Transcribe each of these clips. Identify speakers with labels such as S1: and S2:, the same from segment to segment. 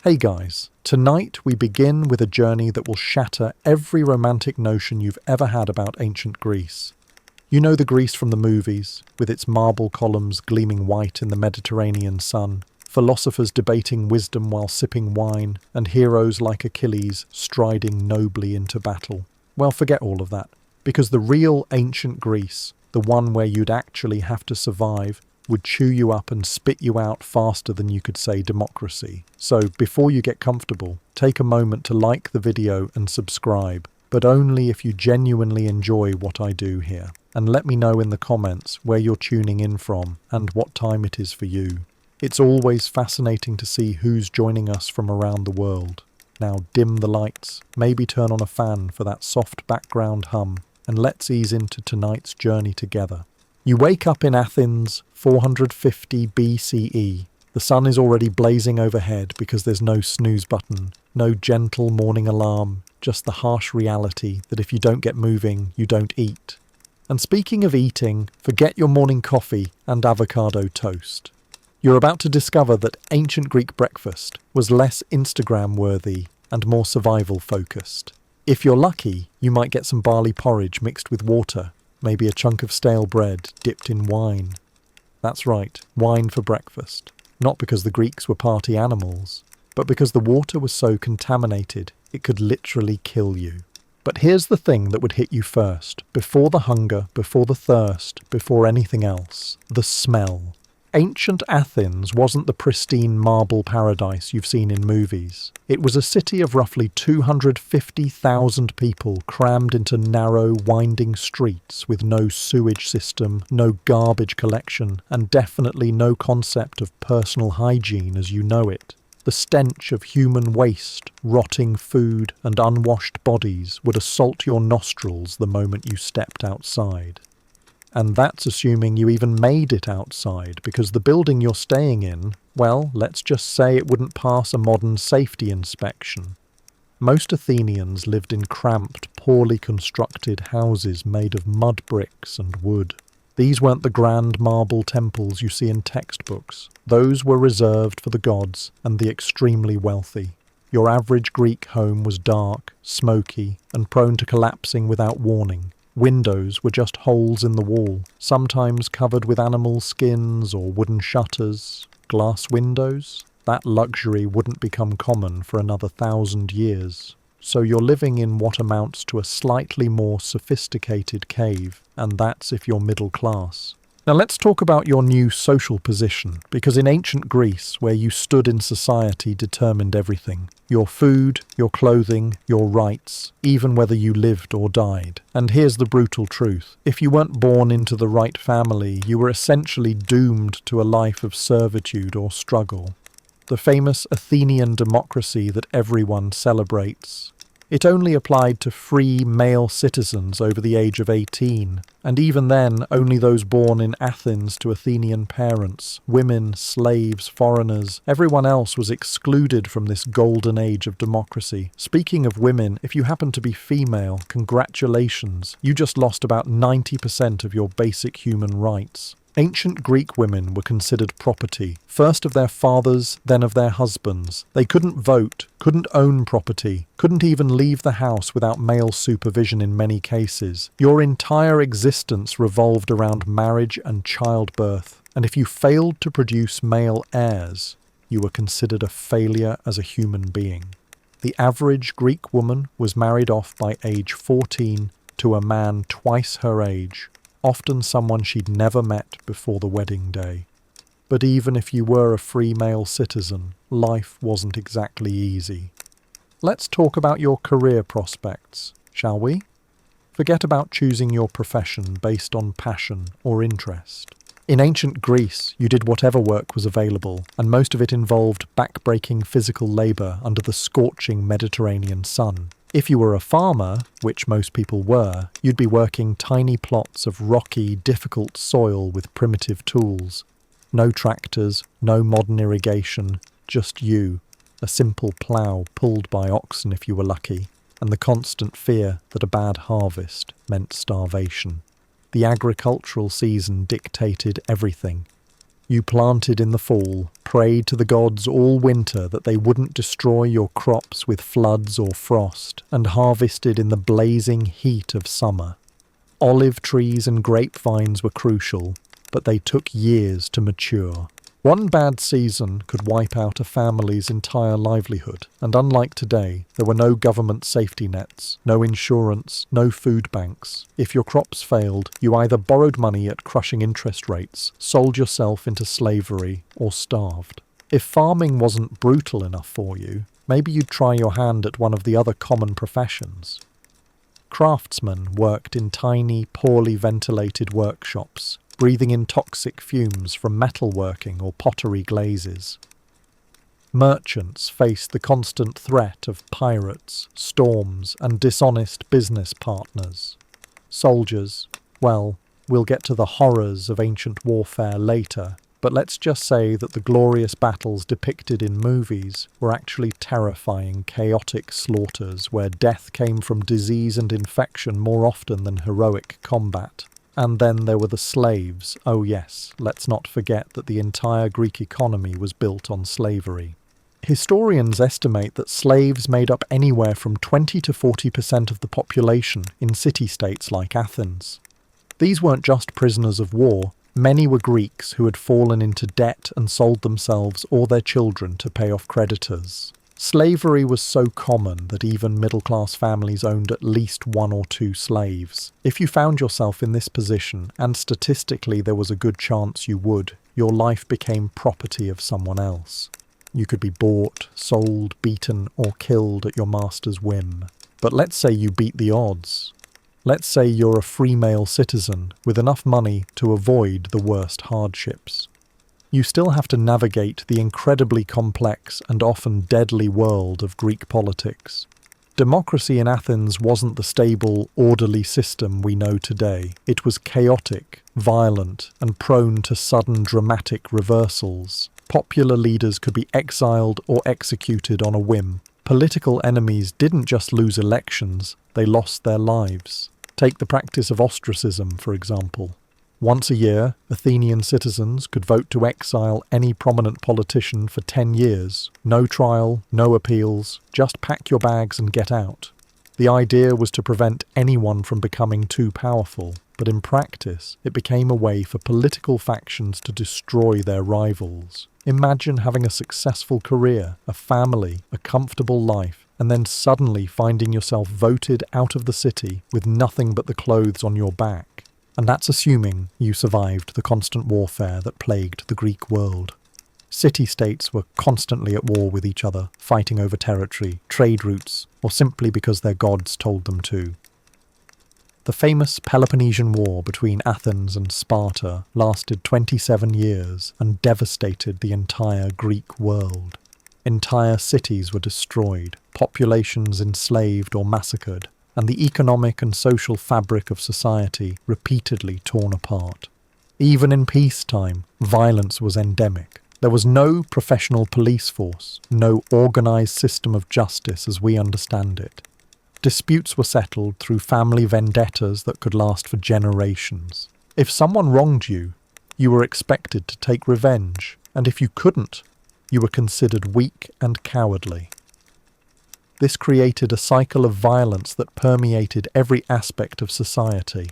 S1: Hey guys, tonight we begin with a journey that will shatter every romantic notion you've ever had about ancient Greece. You know the Greece from the movies, with its marble columns gleaming white in the Mediterranean sun, philosophers debating wisdom while sipping wine, and heroes like Achilles striding nobly into battle. Well, forget all of that, because the real ancient Greece, the one where you'd actually have to survive, would chew you up and spit you out faster than you could say democracy. So before you get comfortable, take a moment to like the video and subscribe, but only if you genuinely enjoy what I do here. And let me know in the comments where you're tuning in from and what time it is for you. It's always fascinating to see who's joining us from around the world. Now dim the lights, maybe turn on a fan for that soft background hum, and let's ease into tonight's journey together. You wake up in Athens, 450 BCE. The sun is already blazing overhead because there's no snooze button, no gentle morning alarm, just the harsh reality that if you don't get moving, you don't eat. And speaking of eating, forget your morning coffee and avocado toast. You're about to discover that ancient Greek breakfast was less Instagram-worthy and more survival-focused. If you're lucky, you might get some barley porridge mixed with water, maybe a chunk of stale bread dipped in wine. That's right, wine for breakfast. Not because the Greeks were party animals, but because the water was so contaminated it could literally kill you. But here's the thing that would hit you first, before the hunger, before the thirst, before anything else: the smell. Ancient Athens wasn't the pristine marble paradise you've seen in movies. It was a city of roughly 250,000 people crammed into narrow, winding streets with no sewage system, no garbage collection, and definitely no concept of personal hygiene as you know it. The stench of human waste, rotting food, and unwashed bodies would assault your nostrils the moment you stepped outside. And that's assuming you even made it outside, because the building you're staying in, well, let's just say it wouldn't pass a modern safety inspection. Most Athenians lived in cramped, poorly constructed houses made of mud bricks and wood. These weren't the grand marble temples you see in textbooks. Those were reserved for the gods and the extremely wealthy. Your average Greek home was dark, smoky, and prone to collapsing without warning. Windows were just holes in the wall, sometimes covered with animal skins or wooden shutters. Glass windows? That luxury wouldn't become common for another 1,000 years. So you're living in what amounts to a slightly more sophisticated cave, and that's if you're middle class. Now let's talk about your new social position, because in ancient Greece, where you stood in society determined everything. Your food, your clothing, your rights, even whether you lived or died. And here's the brutal truth. If you weren't born into the right family, you were essentially doomed to a life of servitude or struggle. The famous Athenian democracy that everyone celebrates. It only applied to free male citizens over the age of 18, and even then only those born in Athens to Athenian parents. Women, slaves, foreigners, everyone else was excluded from this golden age of democracy. Speaking of women, if you happen to be female, congratulations, you just lost about 90% of your basic human rights. Ancient Greek women were considered property, first of their fathers, then of their husbands. They couldn't vote, couldn't own property, couldn't even leave the house without male supervision in many cases. Your entire existence revolved around marriage and childbirth, and if you failed to produce male heirs, you were considered a failure as a human being. The average Greek woman was married off by age 14 to a man twice her age, often someone she'd never met before the wedding day. But even if you were a free male citizen, life wasn't exactly easy. Let's talk about your career prospects, shall we? Forget about choosing your profession based on passion or interest. In ancient Greece, you did whatever work was available, and most of it involved back-breaking physical labour under the scorching Mediterranean sun. If you were a farmer, which most people were, you'd be working tiny plots of rocky, difficult soil with primitive tools. No tractors, no modern irrigation, just you, a simple plough pulled by oxen if you were lucky, and the constant fear that a bad harvest meant starvation. The agricultural season dictated everything. You planted in the fall, prayed to the gods all winter that they wouldn't destroy your crops with floods or frost, and harvested in the blazing heat of summer. Olive trees and grapevines were crucial, but they took years to mature. One bad season could wipe out a family's entire livelihood, and unlike today, there were no government safety nets, no insurance, no food banks. If your crops failed, you either borrowed money at crushing interest rates, sold yourself into slavery, or starved. If farming wasn't brutal enough for you, maybe you'd try your hand at one of the other common professions. Craftsmen worked in tiny, poorly ventilated workshops, breathing in toxic fumes from metalworking or pottery glazes. Merchants faced the constant threat of pirates, storms, and dishonest business partners. Soldiers, well, we'll get to the horrors of ancient warfare later, but let's just say that the glorious battles depicted in movies were actually terrifying, chaotic slaughters where death came from disease and infection more often than heroic combat. And then there were the slaves. Oh yes, let's not forget that the entire Greek economy was built on slavery. Historians estimate that slaves made up anywhere from 20 to 40% of the population in city-states like Athens. These weren't just prisoners of war. Many were Greeks who had fallen into debt and sold themselves or their children to pay off creditors. Slavery was so common that even middle-class families owned at least one or two slaves. If you found yourself in this position, and statistically there was a good chance you would, your life became property of someone else. You could be bought, sold, beaten, or killed at your master's whim. But let's say you beat the odds. Let's say you're a free male citizen with enough money to avoid the worst hardships. You still have to navigate the incredibly complex and often deadly world of Greek politics. Democracy in Athens wasn't the stable, orderly system we know today. It was chaotic, violent, and prone to sudden dramatic reversals. Popular leaders could be exiled or executed on a whim. Political enemies didn't just lose elections, they lost their lives. Take the practice of ostracism, for example. Once a year, Athenian citizens could vote to exile any prominent politician for 10 years. No trial, no appeals, just pack your bags and get out. The idea was to prevent anyone from becoming too powerful, but in practice, it became a way for political factions to destroy their rivals. Imagine having a successful career, a family, a comfortable life, and then suddenly finding yourself voted out of the city with nothing but the clothes on your back. And that's assuming you survived the constant warfare that plagued the Greek world. City-states were constantly at war with each other, fighting over territory, trade routes, or simply because their gods told them to. The famous Peloponnesian War between Athens and Sparta lasted 27 years and devastated the entire Greek world. Entire cities were destroyed, populations enslaved or massacred, and the economic and social fabric of society repeatedly torn apart. Even in peacetime, violence was endemic. There was no professional police force, no organised system of justice as we understand it. Disputes were settled through family vendettas that could last for generations. If someone wronged you, you were expected to take revenge, and if you couldn't, you were considered weak and cowardly. This created a cycle of violence that permeated every aspect of society.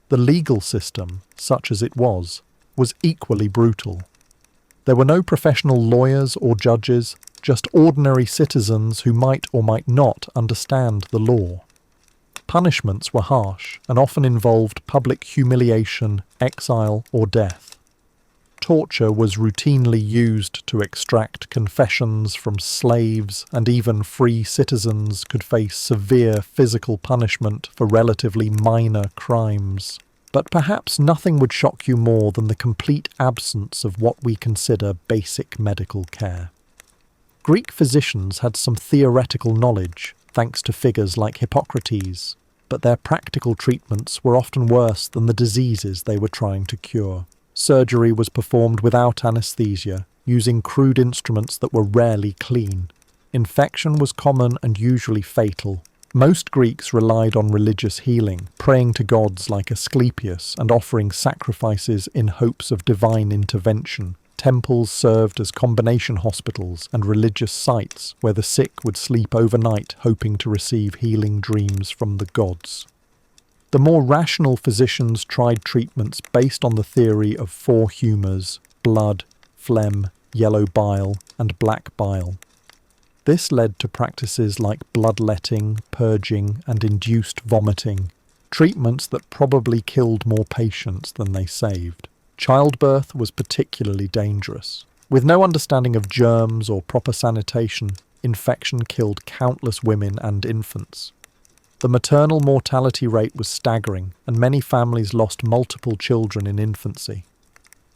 S1: The legal system, such as it was equally brutal. There were no professional lawyers or judges, just ordinary citizens who might or might not understand the law. Punishments were harsh and often involved public humiliation, exile, or death. Torture was routinely used to extract confessions from slaves, and even free citizens could face severe physical punishment for relatively minor crimes. But perhaps nothing would shock you more than the complete absence of what we consider basic medical care. Greek physicians had some theoretical knowledge, thanks to figures like Hippocrates, but their practical treatments were often worse than the diseases they were trying to cure. Surgery was performed without anesthesia, using crude instruments that were rarely clean. Infection was common and usually fatal. Most Greeks relied on religious healing, praying to gods like Asclepius and offering sacrifices in hopes of divine intervention. Temples served as combination hospitals and religious sites where the sick would sleep overnight hoping to receive healing dreams from the gods. The more rational physicians tried treatments based on the theory of four humours: blood, phlegm, yellow bile, and black bile. This led to practices like bloodletting, purging, and induced vomiting, treatments that probably killed more patients than they saved. Childbirth was particularly dangerous. With no understanding of germs or proper sanitation, infection killed countless women and infants. The maternal mortality rate was staggering, and many families lost multiple children in infancy.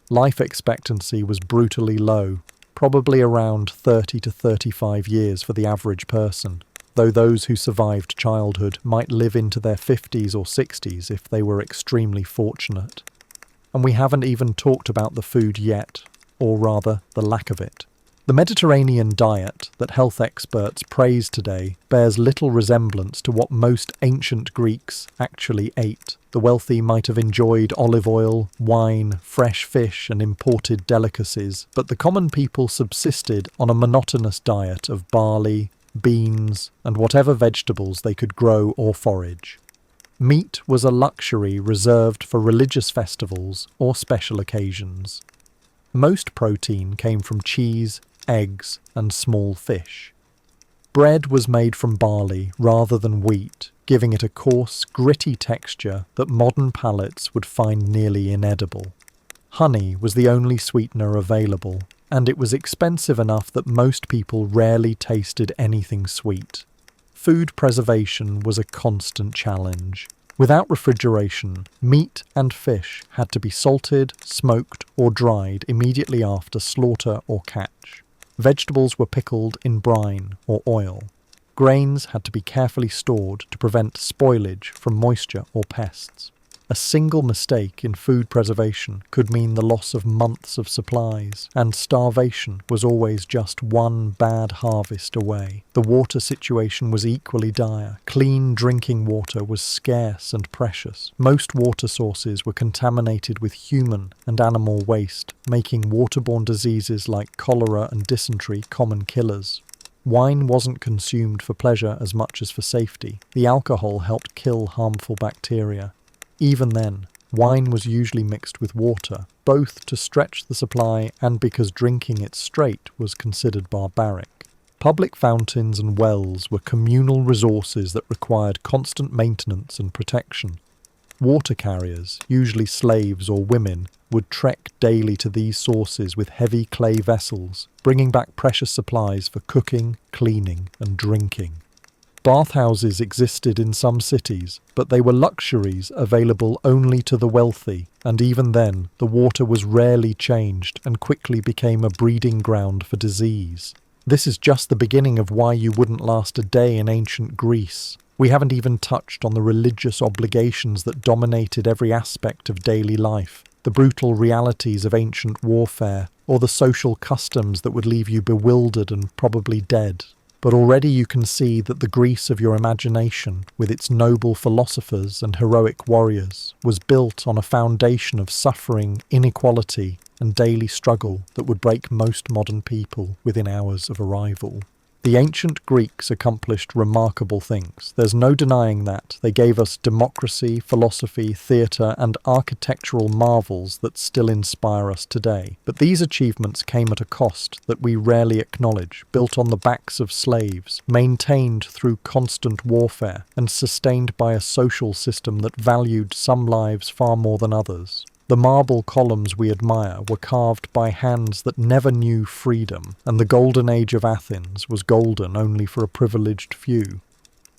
S1: Life expectancy was brutally low, probably around 30 to 35 years for the average person, though those who survived childhood might live into their 50s or 60s if they were extremely fortunate. And we haven't even talked about the food yet, or rather, the lack of it. The Mediterranean diet that health experts praise today bears little resemblance to what most ancient Greeks actually ate. The wealthy might have enjoyed olive oil, wine, fresh fish, and imported delicacies, but the common people subsisted on a monotonous diet of barley, beans, and whatever vegetables they could grow or forage. Meat was a luxury reserved for religious festivals or special occasions. Most protein came from cheese, eggs, and small fish. Bread was made from barley rather than wheat, giving it a coarse, gritty texture that modern palates would find nearly inedible. Honey was the only sweetener available, and it was expensive enough that most people rarely tasted anything sweet. Food preservation was a constant challenge. Without refrigeration, meat and fish had to be salted, smoked, or dried immediately after slaughter or catch. Vegetables were pickled in brine or oil. Grains had to be carefully stored to prevent spoilage from moisture or pests. A single mistake in food preservation could mean the loss of months of supplies, and starvation was always just one bad harvest away. The water situation was equally dire. Clean drinking water was scarce and precious. Most water sources were contaminated with human and animal waste, making waterborne diseases like cholera and dysentery common killers. Wine wasn't consumed for pleasure as much as for safety. The alcohol helped kill harmful bacteria. Even then, wine was usually mixed with water, both to stretch the supply and because drinking it straight was considered barbaric. Public fountains and wells were communal resources that required constant maintenance and protection. Water carriers, usually slaves or women, would trek daily to these sources with heavy clay vessels, bringing back precious supplies for cooking, cleaning, and drinking. Bathhouses existed in some cities, but they were luxuries available only to the wealthy, and even then, the water was rarely changed and quickly became a breeding ground for disease. This is just the beginning of why you wouldn't last a day in ancient Greece. We haven't even touched on the religious obligations that dominated every aspect of daily life, the brutal realities of ancient warfare, or the social customs that would leave you bewildered and probably dead. But already you can see that the Greece of your imagination, with its noble philosophers and heroic warriors, was built on a foundation of suffering, inequality, and daily struggle that would break most modern people within hours of arrival. The ancient Greeks accomplished remarkable things. There's no denying that. They gave us democracy, philosophy, theatre, and architectural marvels that still inspire us today. But these achievements came at a cost that we rarely acknowledge, built on the backs of slaves, maintained through constant warfare, and sustained by a social system that valued some lives far more than others. The marble columns we admire were carved by hands that never knew freedom, and the golden age of Athens was golden only for a privileged few.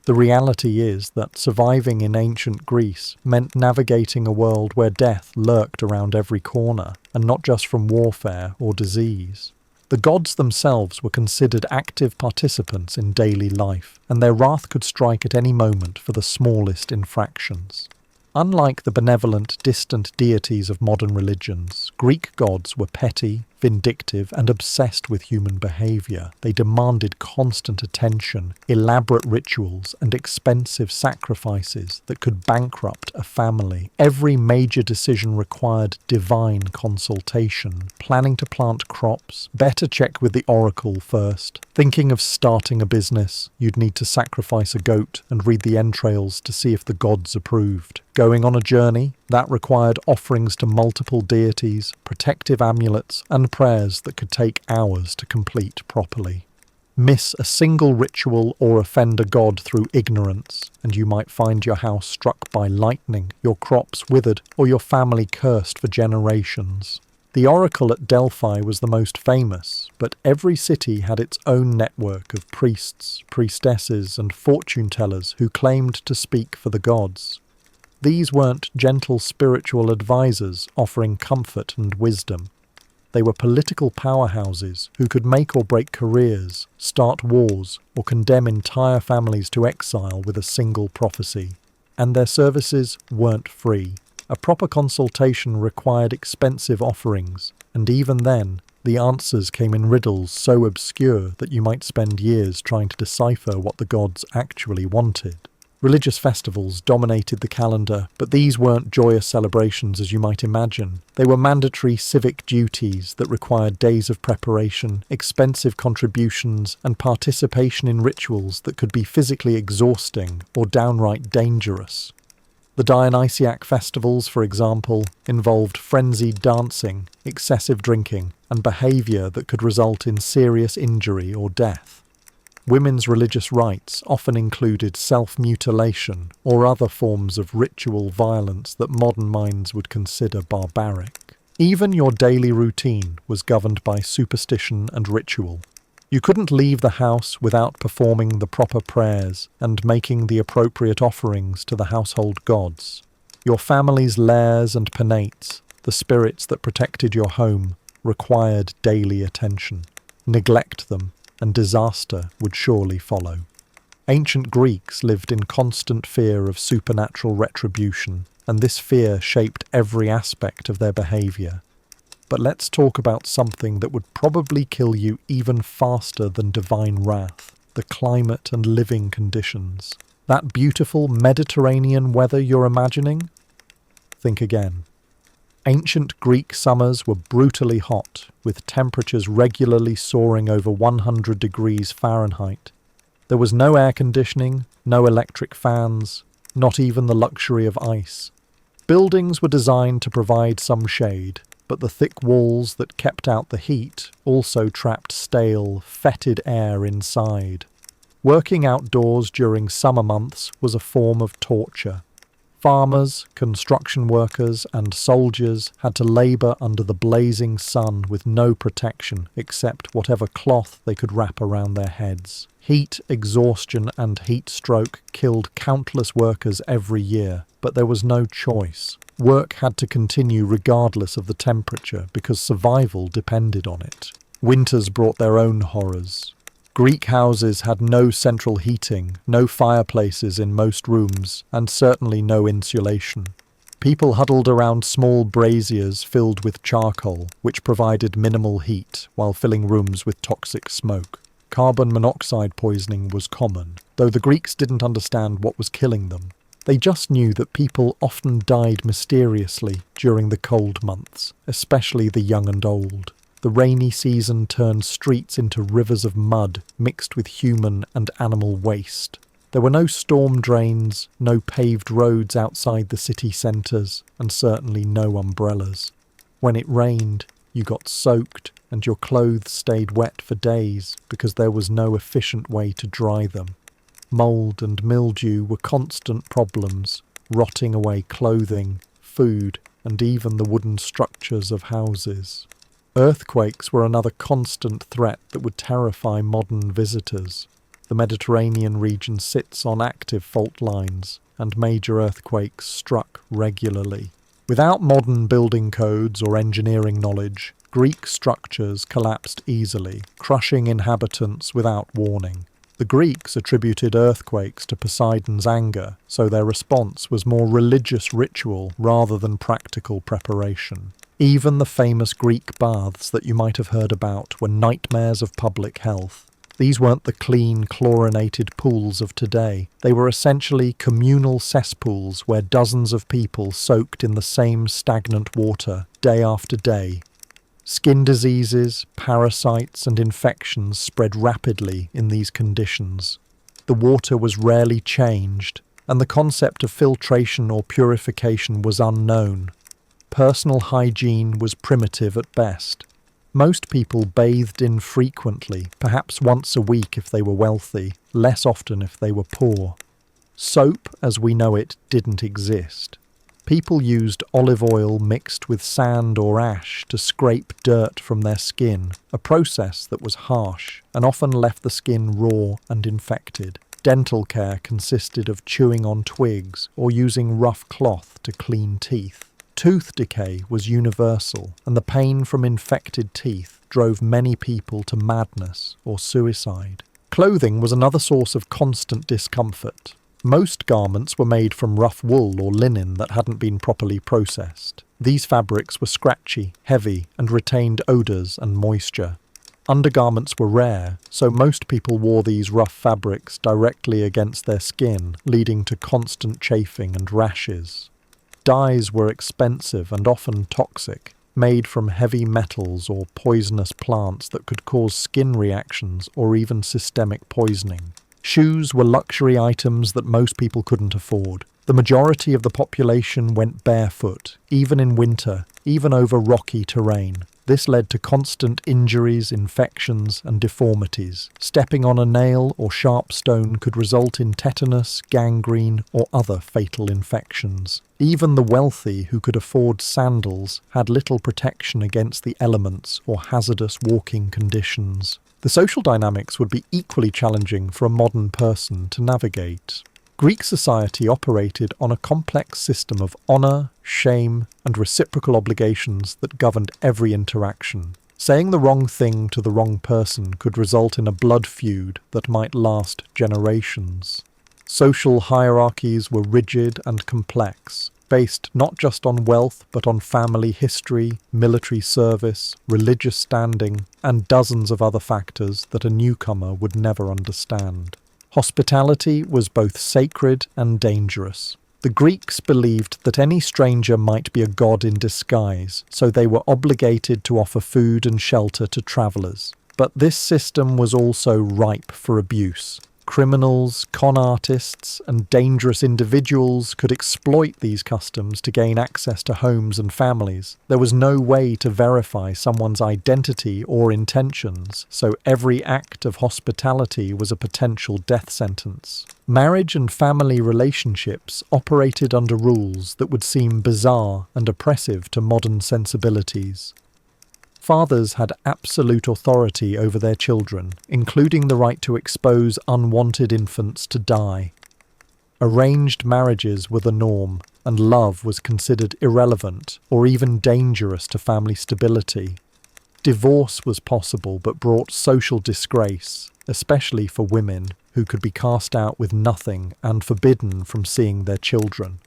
S1: The reality is that surviving in ancient Greece meant navigating a world where death lurked around every corner, and not just from warfare or disease. The gods themselves were considered active participants in daily life, and their wrath could strike at any moment for the smallest infractions. Unlike the benevolent, distant deities of modern religions, Greek gods were petty, vindictive, and obsessed with human behavior. They demanded constant attention, elaborate rituals, and expensive sacrifices that could bankrupt a family. Every major decision required divine consultation. Planning to plant crops? Better check with the oracle first. Thinking of starting a business? You'd need to sacrifice a goat and read the entrails to see if the gods approved. Going on a journey? That required offerings to multiple deities, protective amulets, and prayers that could take hours to complete properly. Miss a single ritual or offend a god through ignorance, and you might find your house struck by lightning, your crops withered, or your family cursed for generations. The oracle at Delphi was the most famous, but every city had its own network of priests, priestesses, and fortune-tellers who claimed to speak for the gods. These weren't gentle spiritual advisors offering comfort and wisdom. They were political powerhouses who could make or break careers, start wars, or condemn entire families to exile with a single prophecy. And their services weren't free. A proper consultation required expensive offerings, and even then, the answers came in riddles so obscure that you might spend years trying to decipher what the gods actually wanted. Religious festivals dominated the calendar, but these weren't joyous celebrations as you might imagine. They were mandatory civic duties that required days of preparation, expensive contributions, and participation in rituals that could be physically exhausting or downright dangerous. The Dionysiac festivals, for example, involved frenzied dancing, excessive drinking, and behaviour that could result in serious injury or death. Women's religious rites often included self-mutilation or other forms of ritual violence that modern minds would consider barbaric. Even your daily routine was governed by superstition and ritual. You couldn't leave the house without performing the proper prayers and making the appropriate offerings to the household gods. Your family's lairs and penates, the spirits that protected your home, required daily attention. Neglect them, and disaster would surely follow. Ancient Greeks lived in constant fear of supernatural retribution, and this fear shaped every aspect of their behaviour. But let's talk about something that would probably kill you even faster than divine wrath: the climate and living conditions. That beautiful Mediterranean weather you're imagining? Think again. Ancient Greek summers were brutally hot, with temperatures regularly soaring over 100 degrees Fahrenheit. There was no air conditioning, no electric fans, not even the luxury of ice. Buildings were designed to provide some shade, but the thick walls that kept out the heat also trapped stale, fetid air inside. Working outdoors during summer months was a form of torture. Farmers, construction workers, and soldiers had to labour under the blazing sun with no protection except whatever cloth they could wrap around their heads. Heat, exhaustion, and heat stroke killed countless workers every year, but there was no choice. Work had to continue regardless of the temperature because survival depended on it. Winters brought their own horrors. Greek houses had no central heating, no fireplaces in most rooms, and certainly no insulation. People huddled around small braziers filled with charcoal, which provided minimal heat while filling rooms with toxic smoke. Carbon monoxide poisoning was common, though the Greeks didn't understand what was killing them. They just knew that people often died mysteriously during the cold months, especially the young and old. The rainy season turned streets into rivers of mud mixed with human and animal waste. There were no storm drains, no paved roads outside the city centres, and certainly no umbrellas. When it rained, you got soaked, and your clothes stayed wet for days because there was no efficient way to dry them. Mould and mildew were constant problems, rotting away clothing, food, and even the wooden structures of houses. Earthquakes were another constant threat that would terrify modern visitors. The Mediterranean region sits on active fault lines, and major earthquakes struck regularly. Without modern building codes or engineering knowledge, Greek structures collapsed easily, crushing inhabitants without warning. The Greeks attributed earthquakes to Poseidon's anger, so their response was more religious ritual rather than practical preparation. Even the famous Greek baths that you might have heard about were nightmares of public health. These weren't the clean, chlorinated pools of today. They were essentially communal cesspools where dozens of people soaked in the same stagnant water day after day. Skin diseases, parasites, and infections spread rapidly in these conditions. The water was rarely changed, and the concept of filtration or purification was unknown. Personal hygiene was primitive at best. Most people bathed infrequently, perhaps once a week if they were wealthy, less often if they were poor. Soap, as we know it, didn't exist. People used olive oil mixed with sand or ash to scrape dirt from their skin, a process that was harsh and often left the skin raw and infected. Dental care consisted of chewing on twigs or using rough cloth to clean teeth. Tooth decay was universal, and the pain from infected teeth drove many people to madness or suicide. Clothing was another source of constant discomfort. Most garments were made from rough wool or linen that hadn't been properly processed. These fabrics were scratchy, heavy, and retained odours and moisture. Undergarments were rare, so most people wore these rough fabrics directly against their skin, leading to constant chafing and rashes. Dyes were expensive and often toxic, made from heavy metals or poisonous plants that could cause skin reactions or even systemic poisoning. Shoes were luxury items that most people couldn't afford. The majority of the population went barefoot, even in winter, even over rocky terrain. This led to constant injuries, infections, and deformities. Stepping on a nail or sharp stone could result in tetanus, gangrene, or other fatal infections. Even the wealthy who could afford sandals had little protection against the elements or hazardous walking conditions. The social dynamics would be equally challenging for a modern person to navigate. Greek society operated on a complex system of honour, shame, and reciprocal obligations that governed every interaction. Saying the wrong thing to the wrong person could result in a blood feud that might last generations. Social hierarchies were rigid and complex, based not just on wealth but on family history, military service, religious standing, and dozens of other factors that a newcomer would never understand. Hospitality was both sacred and dangerous. The Greeks believed that any stranger might be a god in disguise, so they were obligated to offer food and shelter to travellers. But this system was also ripe for abuse. Criminals, con artists, and dangerous individuals could exploit these customs to gain access to homes and families. There was no way to verify someone's identity or intentions, so every act of hospitality was a potential death sentence. Marriage and family relationships operated under rules that would seem bizarre and oppressive to modern sensibilities. Fathers had absolute authority over their children, including the right to expose unwanted infants to die. Arranged marriages were the norm, and love was considered irrelevant or even dangerous to family stability. Divorce was possible but brought social disgrace, especially for women, who could be cast out with nothing and forbidden from seeing their children.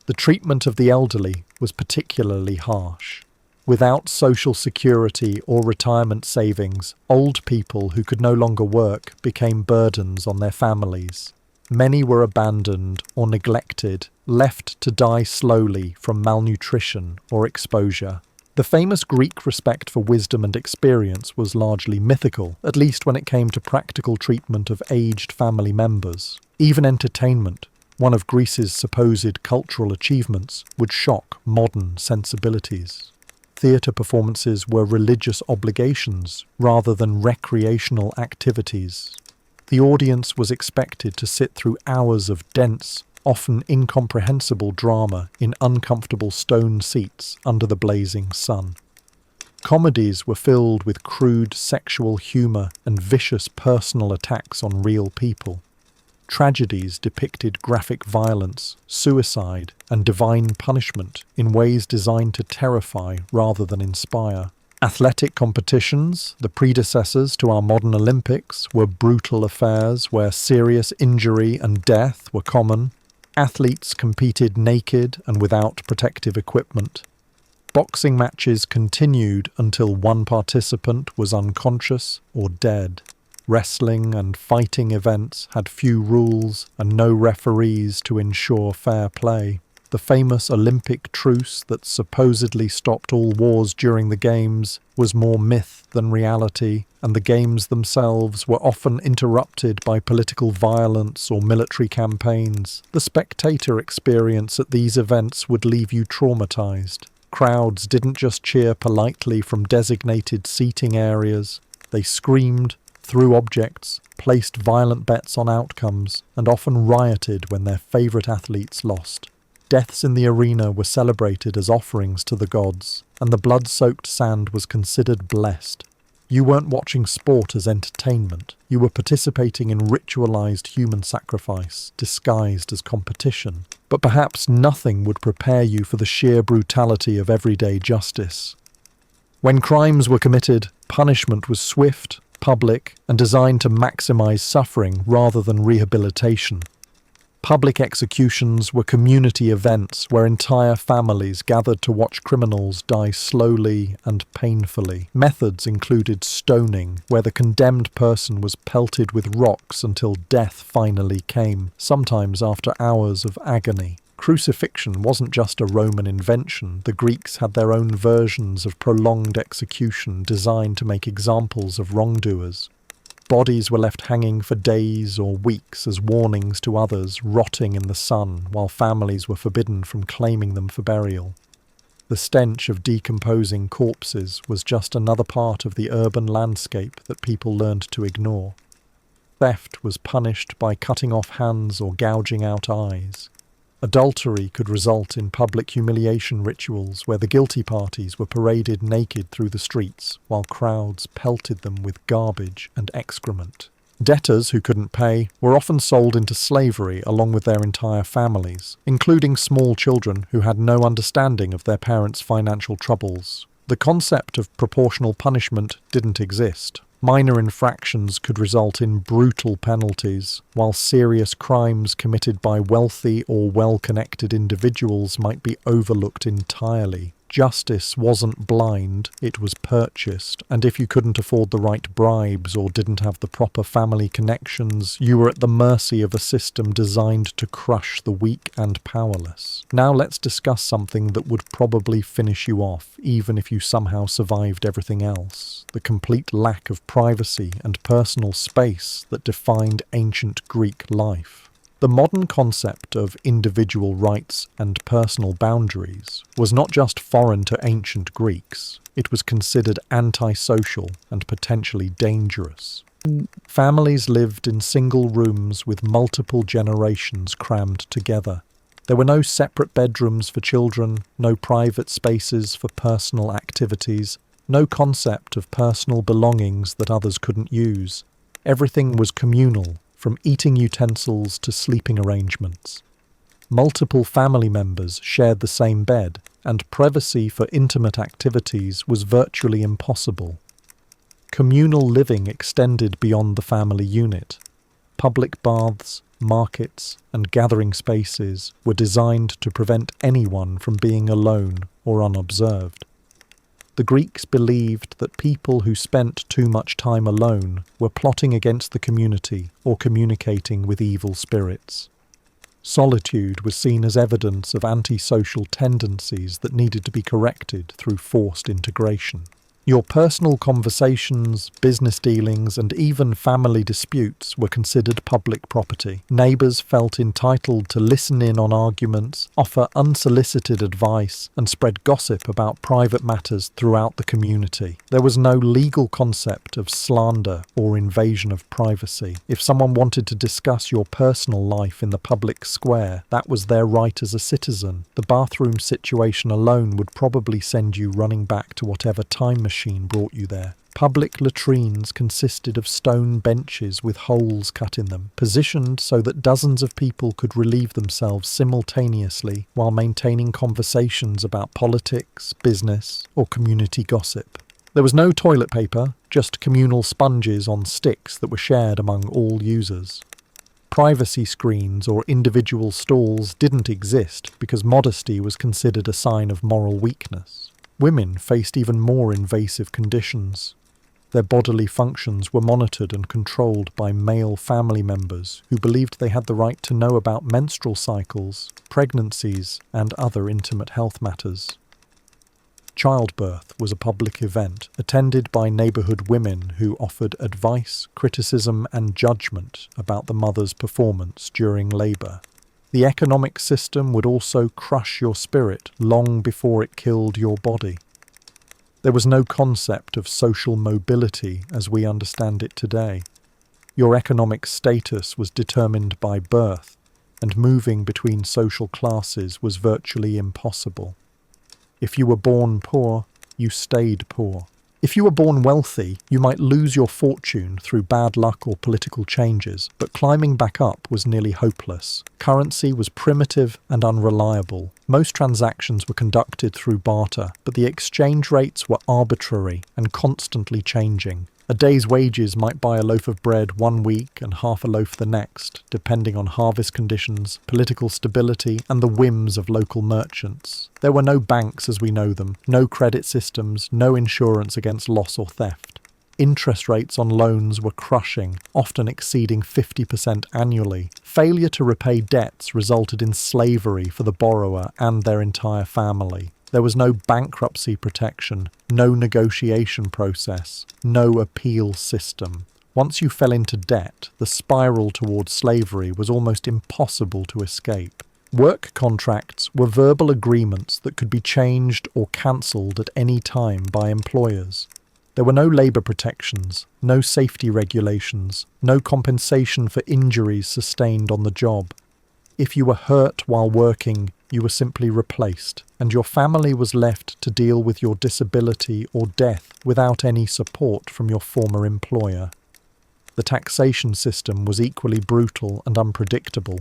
S1: The treatment of the elderly was particularly harsh. Without social security or retirement savings, old people who could no longer work became burdens on their families. Many were abandoned or neglected, left to die slowly from malnutrition or exposure. The famous Greek respect for wisdom and experience was largely mythical, at least when it came to practical treatment of aged family members. Even entertainment, one of Greece's supposed cultural achievements, would shock modern sensibilities. Theatre performances were religious obligations rather than recreational activities. The audience was expected to sit through hours of dense, often incomprehensible drama in uncomfortable stone seats under the blazing sun. Comedies were filled with crude sexual humour and vicious personal attacks on real people. Tragedies depicted graphic violence, suicide, and divine punishment in ways designed to terrify rather than inspire. Athletic competitions, the predecessors to our modern Olympics, were brutal affairs where serious injury and death were common. Athletes competed naked and without protective equipment. Boxing matches continued until one participant was unconscious or dead. Wrestling and fighting events had few rules and no referees to ensure fair play. The famous Olympic truce that supposedly stopped all wars during the Games was more myth than reality, and the Games themselves were often interrupted by political violence or military campaigns. The spectator experience at these events would leave you traumatized. Crowds didn't just cheer politely from designated seating areas. They screamed, threw objects, placed violent bets on outcomes, and often rioted when their favourite athletes lost. Deaths in the arena were celebrated as offerings to the gods, and the blood-soaked sand was considered blessed. You weren't watching sport as entertainment. You were participating in ritualized human sacrifice, disguised as competition. But perhaps nothing would prepare you for the sheer brutality of everyday justice. When crimes were committed, punishment was swift, public, and designed to maximize suffering rather than rehabilitation. Public executions were community events where entire families gathered to watch criminals die slowly and painfully. Methods included stoning, where the condemned person was pelted with rocks until death finally came, sometimes after hours of agony. Crucifixion wasn't just a Roman invention. The Greeks had their own versions of prolonged execution designed to make examples of wrongdoers. Bodies were left hanging for days or weeks as warnings to others, rotting in the sun, while families were forbidden from claiming them for burial. The stench of decomposing corpses was just another part of the urban landscape that people learned to ignore. Theft was punished by cutting off hands or gouging out eyes. Adultery could result in public humiliation rituals where the guilty parties were paraded naked through the streets while crowds pelted them with garbage and excrement. Debtors who couldn't pay were often sold into slavery along with their entire families, including small children who had no understanding of their parents' financial troubles. The concept of proportional punishment didn't exist. Minor infractions could result in brutal penalties, while serious crimes committed by wealthy or well-connected individuals might be overlooked entirely. Justice wasn't blind, it was purchased, and if you couldn't afford the right bribes or didn't have the proper family connections, you were at the mercy of a system designed to crush the weak and powerless. Now let's discuss something that would probably finish you off, even if you somehow survived everything else: the complete lack of privacy and personal space that defined ancient Greek life. The modern concept of individual rights and personal boundaries was not just foreign to ancient Greeks, it was considered antisocial and potentially dangerous. Families lived in single rooms with multiple generations crammed together. There were no separate bedrooms for children, no private spaces for personal activities, no concept of personal belongings that others couldn't use. Everything was communal, from eating utensils to sleeping arrangements. Multiple family members shared the same bed, and privacy for intimate activities was virtually impossible. Communal living extended beyond the family unit. Public baths, markets, and gathering spaces were designed to prevent anyone from being alone or unobserved. The Greeks believed that people who spent too much time alone were plotting against the community or communicating with evil spirits. Solitude was seen as evidence of antisocial tendencies that needed to be corrected through forced integration. Your personal conversations, business dealings, and even family disputes were considered public property. Neighbours felt entitled to listen in on arguments, offer unsolicited advice, and spread gossip about private matters throughout the community. There was no legal concept of slander or invasion of privacy. If someone wanted to discuss your personal life in the public square, that was their right as a citizen. The bathroom situation alone would probably send you running back to whatever time machine brought you there. Public latrines consisted of stone benches with holes cut in them, positioned so that dozens of people could relieve themselves simultaneously while maintaining conversations about politics, business, or community gossip. There was no toilet paper, just communal sponges on sticks that were shared among all users. Privacy screens or individual stalls didn't exist because modesty was considered a sign of moral weakness. Women faced even more invasive conditions. Their bodily functions were monitored and controlled by male family members who believed they had the right to know about menstrual cycles, pregnancies, and other intimate health matters. Childbirth was a public event attended by neighbourhood women who offered advice, criticism, and judgment about the mother's performance during labour. The economic system would also crush your spirit long before it killed your body. There was no concept of social mobility as we understand it today. Your economic status was determined by birth, and moving between social classes was virtually impossible. If you were born poor, you stayed poor. If you were born wealthy, you might lose your fortune through bad luck or political changes, but climbing back up was nearly hopeless. Currency was primitive and unreliable. Most transactions were conducted through barter, but the exchange rates were arbitrary and constantly changing. A day's wages might buy a loaf of bread one week and half a loaf the next, depending on harvest conditions, political stability, and the whims of local merchants. There were no banks as we know them, no credit systems, no insurance against loss or theft. Interest rates on loans were crushing, often exceeding 50% annually. Failure to repay debts resulted in slavery for the borrower and their entire family. There was no bankruptcy protection, no negotiation process, no appeal system. Once you fell into debt, the spiral towards slavery was almost impossible to escape. Work contracts were verbal agreements that could be changed or cancelled at any time by employers. There were no labour protections, no safety regulations, no compensation for injuries sustained on the job. If you were hurt while working, you were simply replaced, and your family was left to deal with your disability or death without any support from your former employer. The taxation system was equally brutal and unpredictable.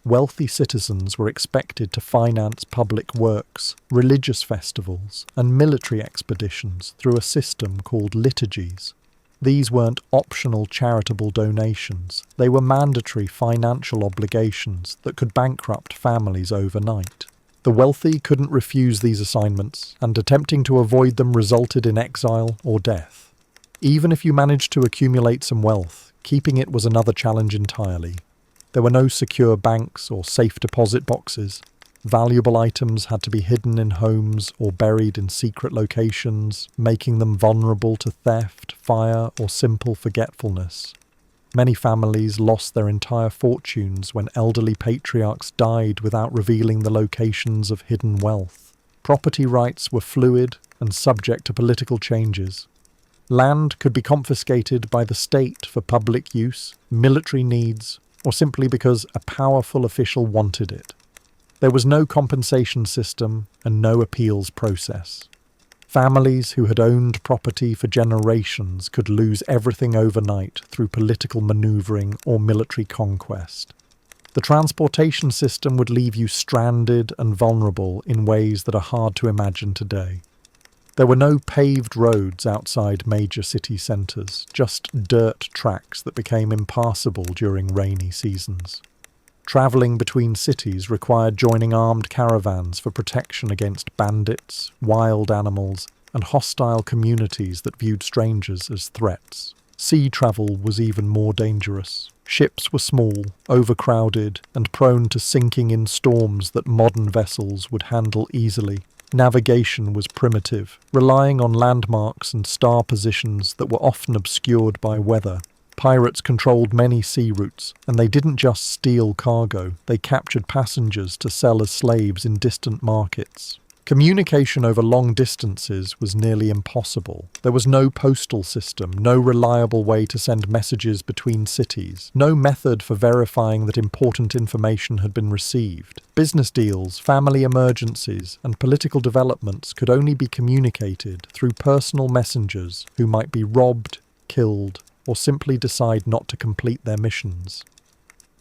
S1: Wealthy citizens were expected to finance public works, religious festivals, and military expeditions through a system called liturgies. These weren't optional charitable donations, they were mandatory financial obligations that could bankrupt families overnight. The wealthy couldn't refuse these assignments, and attempting to avoid them resulted in exile or death. Even if you managed to accumulate some wealth, keeping it was another challenge entirely. There were no secure banks or safe deposit boxes. Valuable items had to be hidden in homes or buried in secret locations, making them vulnerable to theft, fire, or simple forgetfulness. Many families lost their entire fortunes when elderly patriarchs died without revealing the locations of hidden wealth. Property rights were fluid and subject to political changes. Land could be confiscated by the state for public use, military needs, or simply because a powerful official wanted it. There was no compensation system and no appeals process. Families who had owned property for generations could lose everything overnight through political manoeuvring or military conquest. The transportation system would leave you stranded and vulnerable in ways that are hard to imagine today. There were no paved roads outside major city centres, just dirt tracks that became impassable during rainy seasons. Travelling between cities required joining armed caravans for protection against bandits, wild animals, and hostile communities that viewed strangers as threats. Sea travel was even more dangerous. Ships were small, overcrowded, and prone to sinking in storms that modern vessels would handle easily. Navigation was primitive, relying on landmarks and star positions that were often obscured by weather. Pirates controlled many sea routes, and they didn't just steal cargo, they captured passengers to sell as slaves in distant markets. Communication over long distances was nearly impossible. There was no postal system, no reliable way to send messages between cities, no method for verifying that important information had been received. Business deals, family emergencies, and political developments could only be communicated through personal messengers who might be robbed, killed, or simply decide not to complete their missions.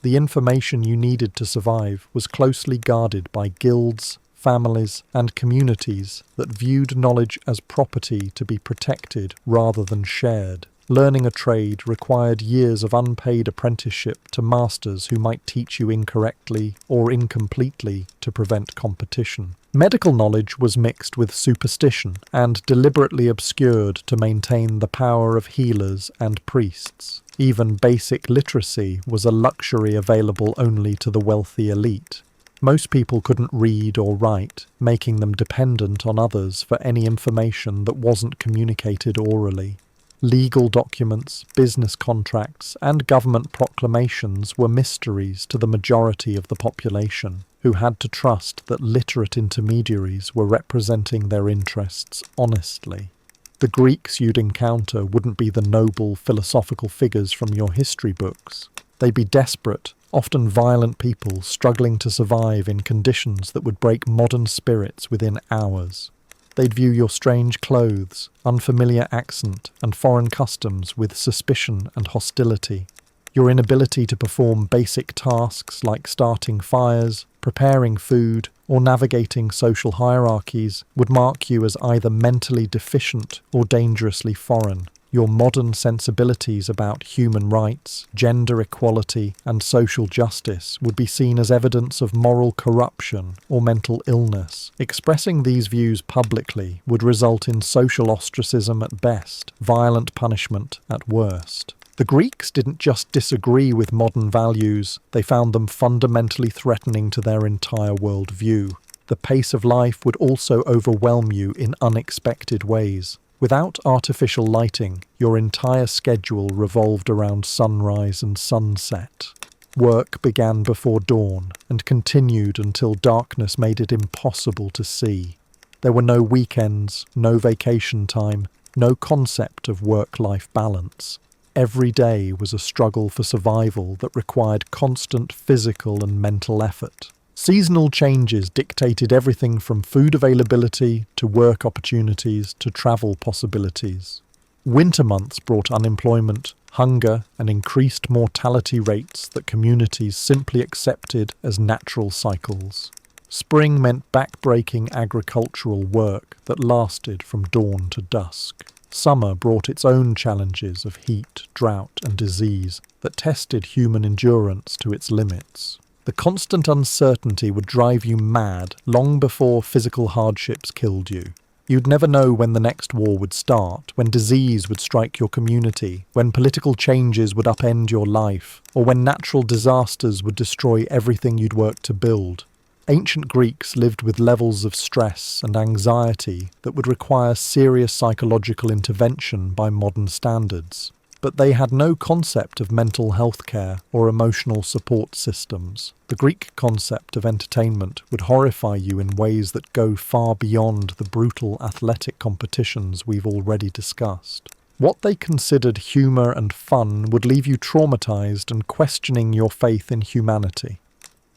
S1: The information you needed to survive was closely guarded by guilds, families, and communities that viewed knowledge as property to be protected rather than shared. Learning a trade required years of unpaid apprenticeship to masters who might teach you incorrectly or incompletely to prevent competition. Medical knowledge was mixed with superstition and deliberately obscured to maintain the power of healers and priests. Even basic literacy was a luxury available only to the wealthy elite. Most people couldn't read or write, making them dependent on others for any information that wasn't communicated orally. Legal documents, business contracts, and government proclamations were mysteries to the majority of the population, who had to trust that literate intermediaries were representing their interests honestly. The Greeks you'd encounter wouldn't be the noble philosophical figures from your history books. They'd be desperate, often violent people struggling to survive in conditions that would break modern spirits within hours. They'd view your strange clothes, unfamiliar accent, and foreign customs with suspicion and hostility. Your inability to perform basic tasks like starting fires, preparing food, or navigating social hierarchies would mark you as either mentally deficient or dangerously foreign. Your modern sensibilities about human rights, gender equality, and social justice would be seen as evidence of moral corruption or mental illness. Expressing these views publicly would result in social ostracism at best, violent punishment at worst. The Greeks didn't just disagree with modern values, they found them fundamentally threatening to their entire worldview. The pace of life would also overwhelm you in unexpected ways. Without artificial lighting, your entire schedule revolved around sunrise and sunset. Work began before dawn and continued until darkness made it impossible to see. There were no weekends, no vacation time, no concept of work-life balance. Every day was a struggle for survival that required constant physical and mental effort. Seasonal changes dictated everything from food availability to work opportunities to travel possibilities. Winter months brought unemployment, hunger, and increased mortality rates that communities simply accepted as natural cycles. Spring meant back-breaking agricultural work that lasted from dawn to dusk. Summer brought its own challenges of heat, drought, and disease that tested human endurance to its limits. The constant uncertainty would drive you mad long before physical hardships killed you. You'd never know when the next war would start, when disease would strike your community, when political changes would upend your life, or when natural disasters would destroy everything you'd worked to build. Ancient Greeks lived with levels of stress and anxiety that would require serious psychological intervention by modern standards. But they had no concept of mental health care or emotional support systems. The Greek concept of entertainment would horrify you in ways that go far beyond the brutal athletic competitions we've already discussed. What they considered humour and fun would leave you traumatised and questioning your faith in humanity.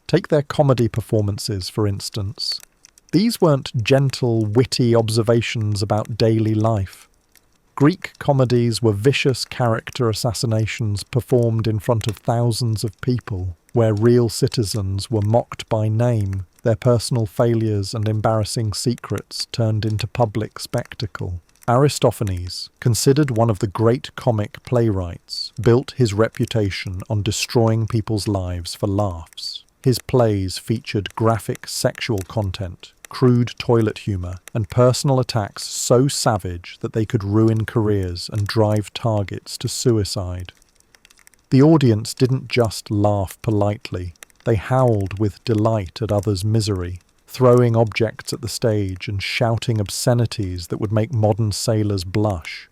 S1: Take their comedy performances, for instance. These weren't gentle, witty observations about daily life. Greek comedies were vicious character assassinations performed in front of thousands of people, where real citizens were mocked by name, their personal failures and embarrassing secrets turned into public spectacle. Aristophanes, considered one of the great comic playwrights, built his reputation on destroying people's lives for laughs. His plays featured graphic sexual content, crude toilet humour, and personal attacks so savage that they could ruin careers and drive targets to suicide. The audience didn't just laugh politely, they howled with delight at others' misery, throwing objects at the stage and shouting obscenities that would make modern sailors blush.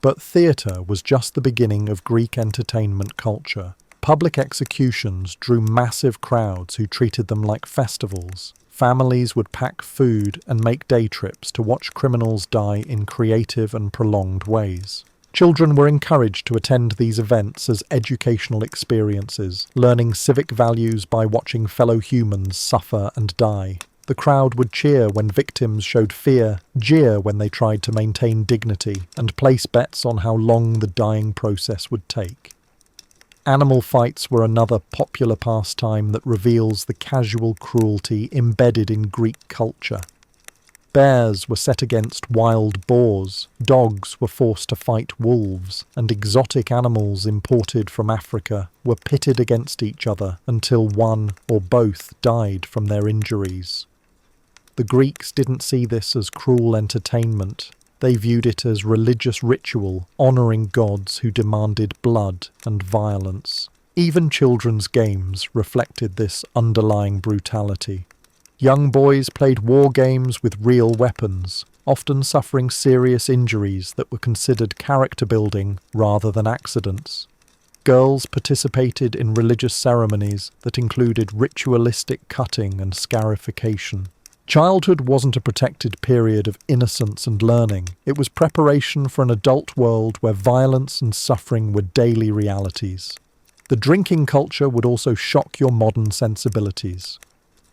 S1: But theatre was just the beginning of Greek entertainment culture. Public executions drew massive crowds who treated them like festivals. Families would pack food and make day trips to watch criminals die in creative and prolonged ways. Children were encouraged to attend these events as educational experiences, learning civic values by watching fellow humans suffer and die. The crowd would cheer when victims showed fear, jeer when they tried to maintain dignity, and place bets on how long the dying process would take. Animal fights were another popular pastime that reveals the casual cruelty embedded in Greek culture. Bears were set against wild boars, dogs were forced to fight wolves, and exotic animals imported from Africa were pitted against each other until one or both died from their injuries. The Greeks didn't see this as cruel entertainment. They viewed it as religious ritual, honouring gods who demanded blood and violence. Even children's games reflected this underlying brutality. Young boys played war games with real weapons, often suffering serious injuries that were considered character building rather than accidents. Girls participated in religious ceremonies that included ritualistic cutting and scarification. Childhood wasn't a protected period of innocence and learning. It was preparation for an adult world where violence and suffering were daily realities. The drinking culture would also shock your modern sensibilities.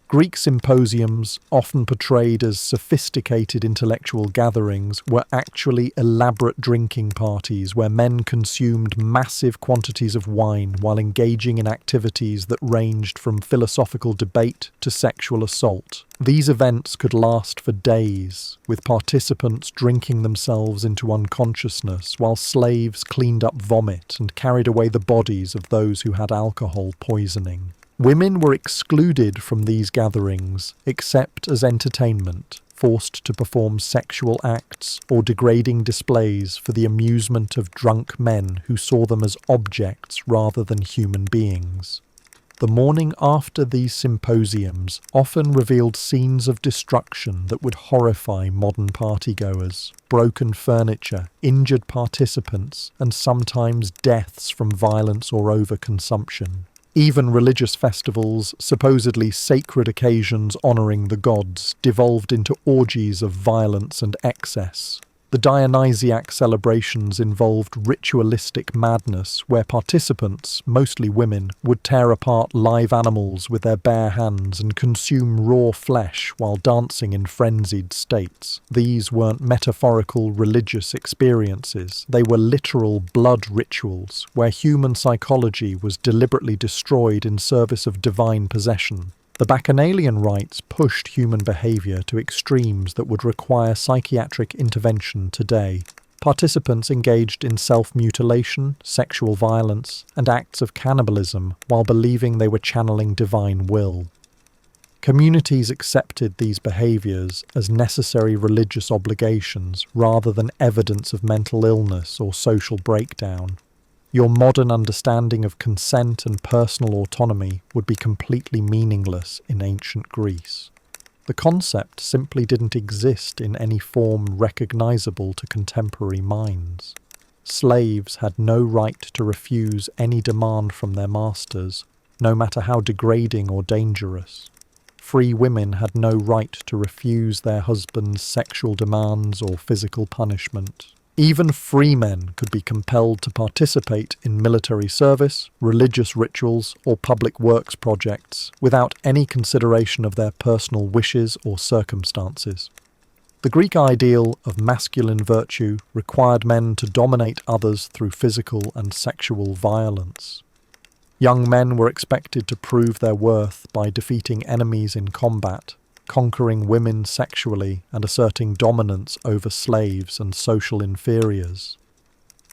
S1: Greek symposiums, often portrayed as sophisticated intellectual gatherings, were actually elaborate drinking parties where men consumed massive quantities of wine while engaging in activities that ranged from philosophical debate to sexual assault. These events could last for days, with participants drinking themselves into unconsciousness while slaves cleaned up vomit and carried away the bodies of those who had alcohol poisoning. Women were excluded from these gatherings, except as entertainment, forced to perform sexual acts or degrading displays for the amusement of drunk men who saw them as objects rather than human beings. The morning after these symposiums often revealed scenes of destruction that would horrify modern partygoers: broken furniture, injured participants, and sometimes deaths from violence or overconsumption. Even religious festivals, supposedly sacred occasions honouring the gods, devolved into orgies of violence and excess. The Dionysiac celebrations involved ritualistic madness where participants, mostly women, would tear apart live animals with their bare hands and consume raw flesh while dancing in frenzied states. These weren't metaphorical religious experiences, they were literal blood rituals where human psychology was deliberately destroyed in service of divine possession. The Bacchanalian rites pushed human behaviour to extremes that would require psychiatric intervention today. Participants engaged in self-mutilation, sexual violence, and acts of cannibalism while believing they were channeling divine will. Communities accepted these behaviours as necessary religious obligations rather than evidence of mental illness or social breakdown. Your modern understanding of consent and personal autonomy would be completely meaningless in ancient Greece. The concept simply didn't exist in any form recognizable to contemporary minds. Slaves had no right to refuse any demand from their masters, no matter how degrading or dangerous. Free women had no right to refuse their husbands' sexual demands or physical punishment. Even free men could be compelled to participate in military service, religious rituals, or public works projects without any consideration of their personal wishes or circumstances. The Greek ideal of masculine virtue required men to dominate others through physical and sexual violence. Young men were expected to prove their worth by defeating enemies in combat, conquering women sexually and asserting dominance over slaves and social inferiors.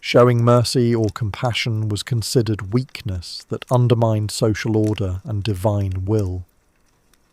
S1: Showing mercy or compassion was considered weakness that undermined social order and divine will.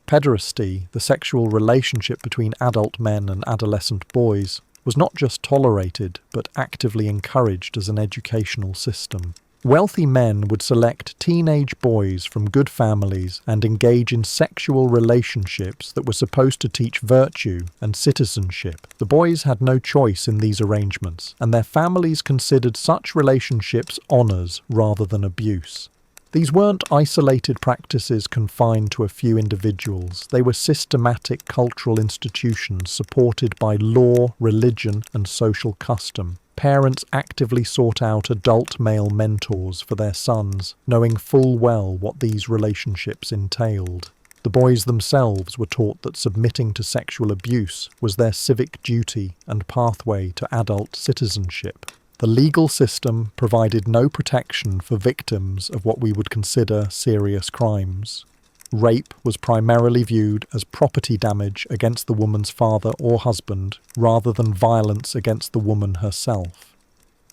S1: Pederasty, the sexual relationship between adult men and adolescent boys, was not just tolerated but actively encouraged as an educational system. Wealthy men would select teenage boys from good families and engage in sexual relationships that were supposed to teach virtue and citizenship. The boys had no choice in these arrangements, and their families considered such relationships honours rather than abuse. These weren't isolated practices confined to a few individuals. They were systematic cultural institutions supported by law, religion, and social custom. Parents actively sought out adult male mentors for their sons, knowing full well what these relationships entailed. The boys themselves were taught that submitting to sexual abuse was their civic duty and pathway to adult citizenship. The legal system provided no protection for victims of what we would consider serious crimes. Rape was primarily viewed as property damage against the woman's father or husband, rather than violence against the woman herself.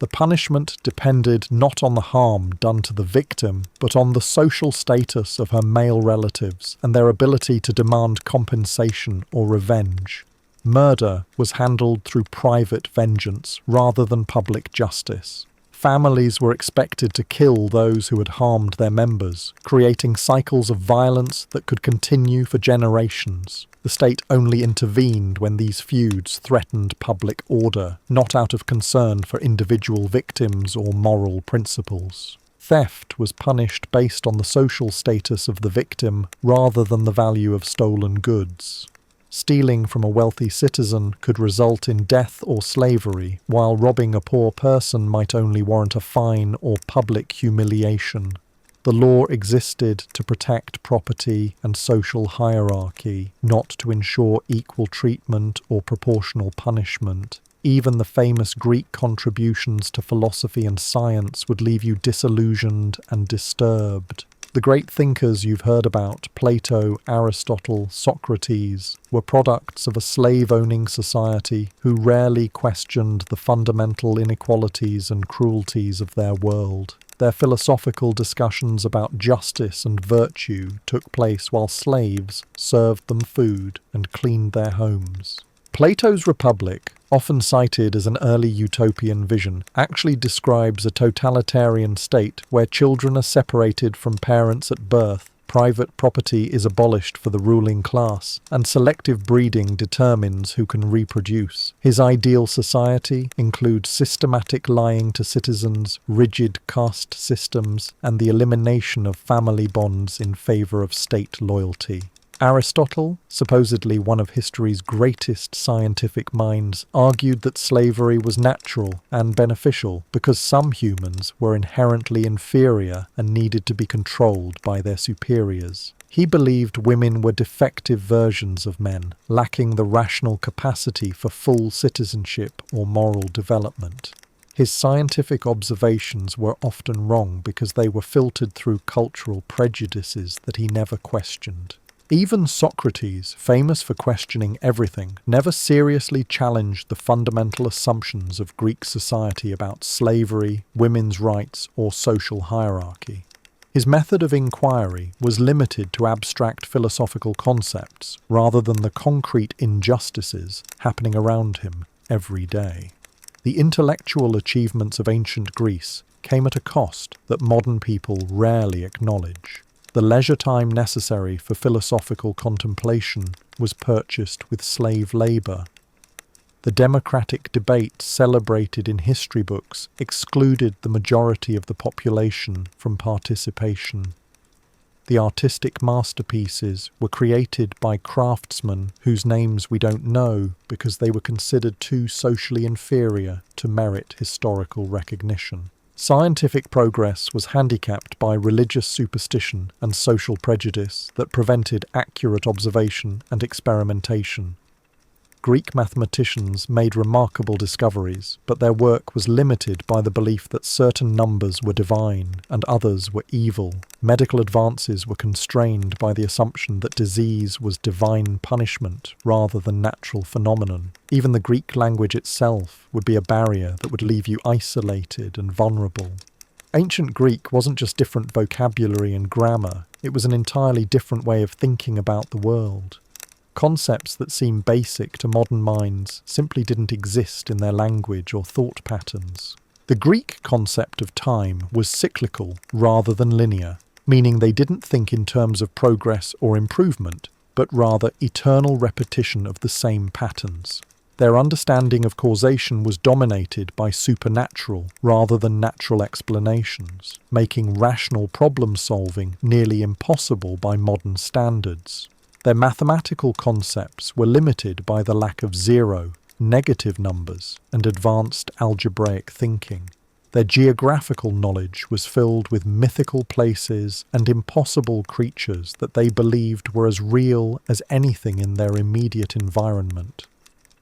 S1: The punishment depended not on the harm done to the victim, but on the social status of her male relatives and their ability to demand compensation or revenge. Murder was handled through private vengeance rather than public justice. Families were expected to kill those who had harmed their members, creating cycles of violence that could continue for generations. The state only intervened when these feuds threatened public order, not out of concern for individual victims or moral principles. Theft was punished based on the social status of the victim rather than the value of stolen goods. Stealing from a wealthy citizen could result in death or slavery, while robbing a poor person might only warrant a fine or public humiliation. The law existed to protect property and social hierarchy, not to ensure equal treatment or proportional punishment. Even the famous Greek contributions to philosophy and science would leave you disillusioned and disturbed. The great thinkers you've heard about, Plato, Aristotle, Socrates, were products of a slave-owning society who rarely questioned the fundamental inequalities and cruelties of their world. Their philosophical discussions about justice and virtue took place while slaves served them food and cleaned their homes. Plato's Republic, often cited as an early utopian vision, actually describes a totalitarian state where children are separated from parents at birth, private property is abolished for the ruling class, and selective breeding determines who can reproduce. His ideal society includes systematic lying to citizens, rigid caste systems, and the elimination of family bonds in favor of state loyalty. Aristotle, supposedly one of history's greatest scientific minds, argued that slavery was natural and beneficial because some humans were inherently inferior and needed to be controlled by their superiors. He believed women were defective versions of men, lacking the rational capacity for full citizenship or moral development. His scientific observations were often wrong because they were filtered through cultural prejudices that he never questioned. Even Socrates, famous for questioning everything, never seriously challenged the fundamental assumptions of Greek society about slavery, women's rights, or social hierarchy. His method of inquiry was limited to abstract philosophical concepts rather than the concrete injustices happening around him every day. The intellectual achievements of ancient Greece came at a cost that modern people rarely acknowledge. The leisure time necessary for philosophical contemplation was purchased with slave labour. The democratic debate celebrated in history books excluded the majority of the population from participation. The artistic masterpieces were created by craftsmen whose names we don't know because they were considered too socially inferior to merit historical recognition. Scientific progress was handicapped by religious superstition and social prejudice that prevented accurate observation and experimentation. Greek mathematicians made remarkable discoveries, but their work was limited by the belief that certain numbers were divine and others were evil. Medical advances were constrained by the assumption that disease was divine punishment rather than natural phenomenon. Even the Greek language itself would be a barrier that would leave you isolated and vulnerable. Ancient Greek wasn't just different vocabulary and grammar, it was an entirely different way of thinking about the world. Concepts that seem basic to modern minds simply didn't exist in their language or thought patterns. The Greek concept of time was cyclical rather than linear, meaning they didn't think in terms of progress or improvement, but rather eternal repetition of the same patterns. Their understanding of causation was dominated by supernatural rather than natural explanations, making rational problem-solving nearly impossible by modern standards. Their mathematical concepts were limited by the lack of zero, negative numbers, and advanced algebraic thinking. Their geographical knowledge was filled with mythical places and impossible creatures that they believed were as real as anything in their immediate environment.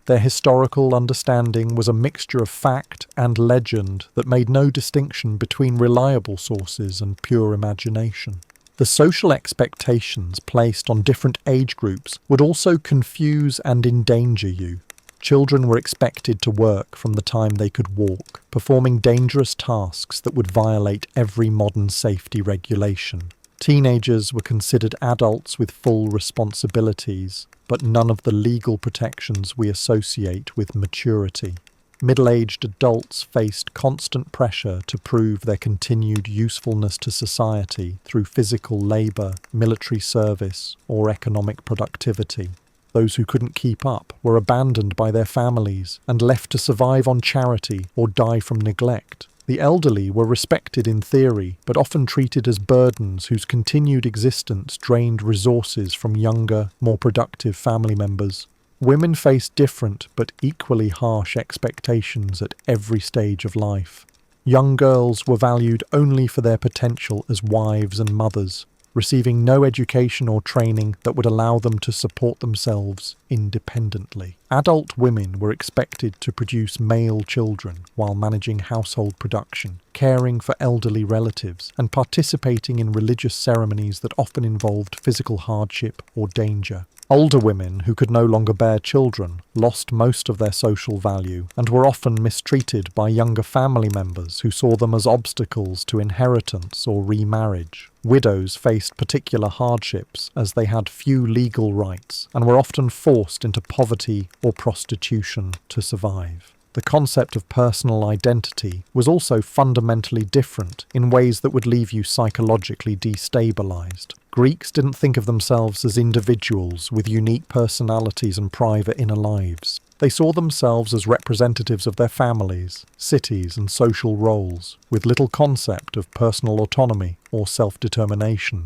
S1: Their historical understanding was a mixture of fact and legend that made no distinction between reliable sources and pure imagination. The social expectations placed on different age groups would also confuse and endanger you. Children were expected to work from the time they could walk, performing dangerous tasks that would violate every modern safety regulation. Teenagers were considered adults with full responsibilities, but none of the legal protections we associate with maturity. Middle-aged adults faced constant pressure to prove their continued usefulness to society through physical labour, military service, or economic productivity. Those who couldn't keep up were abandoned by their families and left to survive on charity or die from neglect. The elderly were respected in theory, but often treated as burdens whose continued existence drained resources from younger, more productive family members. Women faced different but equally harsh expectations at every stage of life. Young girls were valued only for their potential as wives and mothers, receiving no education or training that would allow them to support themselves independently. Adult women were expected to produce male children while managing household production, caring for elderly relatives, and participating in religious ceremonies that often involved physical hardship or danger. Older women who could no longer bear children lost most of their social value and were often mistreated by younger family members who saw them as obstacles to inheritance or remarriage. Widows faced particular hardships as they had few legal rights and were often forced into poverty or prostitution to survive. The concept of personal identity was also fundamentally different in ways that would leave you psychologically destabilized. Greeks didn't think of themselves as individuals with unique personalities and private inner lives. They saw themselves as representatives of their families, cities, and social roles, with little concept of personal autonomy or self-determination.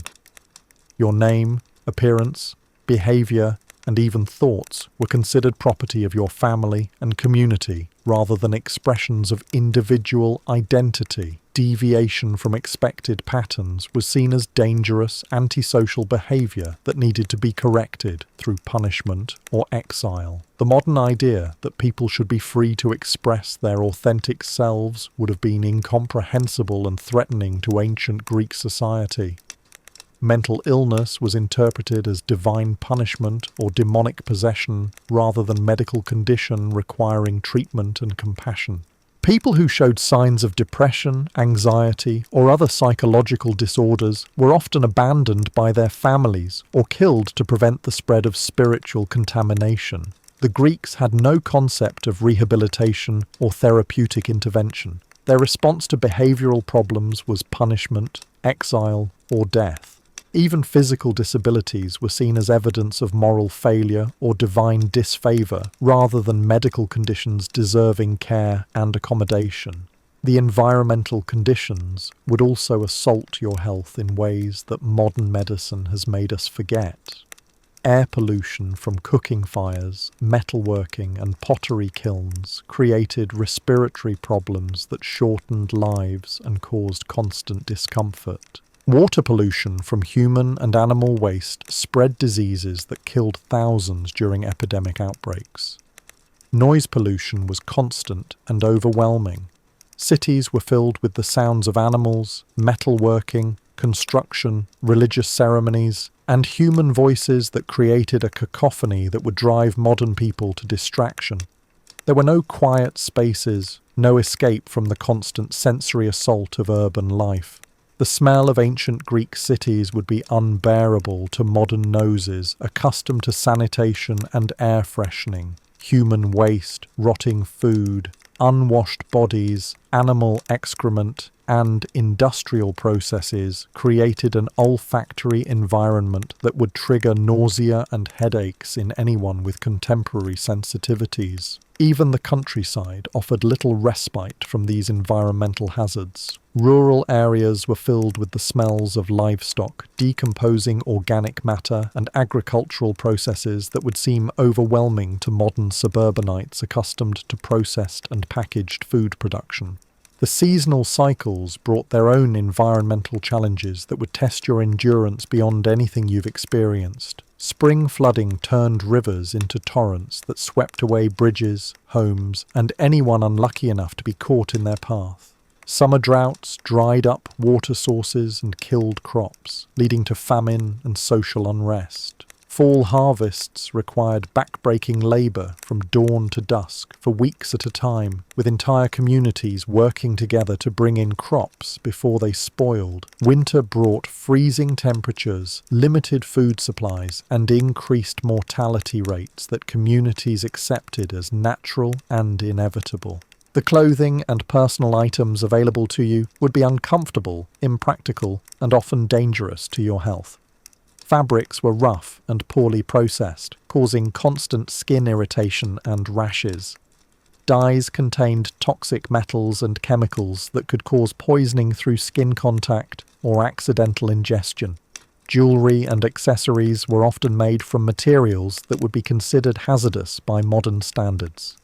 S1: Your name, appearance, behavior, and even thoughts were considered property of your family and community rather than expressions of individual identity. Deviation from expected patterns was seen as dangerous, antisocial behavior that needed to be corrected through punishment or exile. The modern idea that people should be free to express their authentic selves would have been incomprehensible and threatening to ancient Greek society. Mental illness was interpreted as divine punishment or demonic possession rather than medical condition requiring treatment and compassion. People who showed signs of depression, anxiety, or other psychological disorders were often abandoned by their families or killed to prevent the spread of spiritual contamination. The Greeks had no concept of rehabilitation or therapeutic intervention. Their response to behavioral problems was punishment, exile, or death. Even physical disabilities were seen as evidence of moral failure or divine disfavor, rather than medical conditions deserving care and accommodation. The environmental conditions would also assault your health in ways that modern medicine has made us forget. Air pollution from cooking fires, metalworking, and pottery kilns created respiratory problems that shortened lives and caused constant discomfort. Water pollution from human and animal waste spread diseases that killed thousands during epidemic outbreaks. Noise pollution was constant and overwhelming. Cities were filled with the sounds of animals, metalworking, construction, religious ceremonies, and human voices that created a cacophony that would drive modern people to distraction. There were no quiet spaces, no escape from the constant sensory assault of urban life. The smell of ancient Greek cities would be unbearable to modern noses accustomed to sanitation and air freshening. Human waste, rotting food, unwashed bodies, animal excrement, and industrial processes created an olfactory environment that would trigger nausea and headaches in anyone with contemporary sensitivities. Even the countryside offered little respite from these environmental hazards. Rural areas were filled with the smells of livestock, decomposing organic matter, and agricultural processes that would seem overwhelming to modern suburbanites accustomed to processed and packaged food production. The seasonal cycles brought their own environmental challenges that would test your endurance beyond anything you've experienced. Spring flooding turned rivers into torrents that swept away bridges, homes, and anyone unlucky enough to be caught in their path. Summer droughts dried up water sources and killed crops, leading to famine and social unrest. Fall harvests required back-breaking labour from dawn to dusk for weeks at a time, with entire communities working together to bring in crops before they spoiled. Winter brought freezing temperatures, limited food supplies, and increased mortality rates that communities accepted as natural and inevitable. The clothing and personal items available to you would be uncomfortable, impractical, and often dangerous to your health. Fabrics were rough and poorly processed, causing constant skin irritation and rashes. Dyes contained toxic metals and chemicals that could cause poisoning through skin contact or accidental ingestion. Jewellery and accessories were often made from materials that would be considered hazardous by modern standards.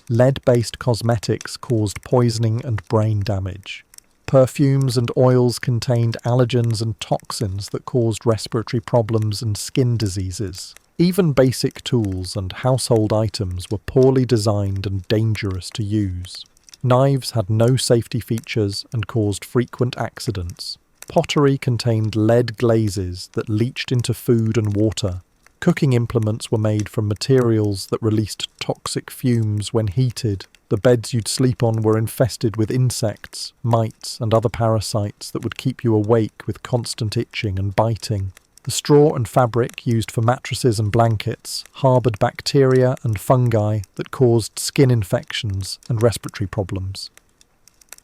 S1: Lead-based cosmetics caused poisoning and brain damage. Perfumes and oils contained allergens and toxins that caused respiratory problems and skin diseases. Even basic tools and household items were poorly designed and dangerous to use. Knives had no safety features and caused frequent accidents. Pottery contained lead glazes that leached into food and water. Cooking implements were made from materials that released toxic fumes when heated. The beds you'd sleep on were infested with insects, mites, and other parasites that would keep you awake with constant itching and biting. The straw and fabric used for mattresses and blankets harboured bacteria and fungi that caused skin infections and respiratory problems.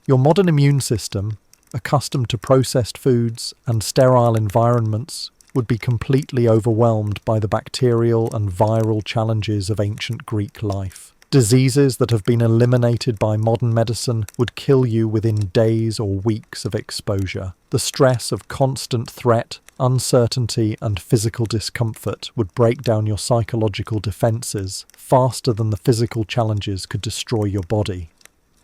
S1: Your modern immune system, accustomed to processed foods and sterile environments, would be completely overwhelmed by the bacterial and viral challenges of ancient Greek life. Diseases that have been eliminated by modern medicine would kill you within days or weeks of exposure. The stress of constant threat, uncertainty, and physical discomfort would break down your psychological defences faster than the physical challenges could destroy your body.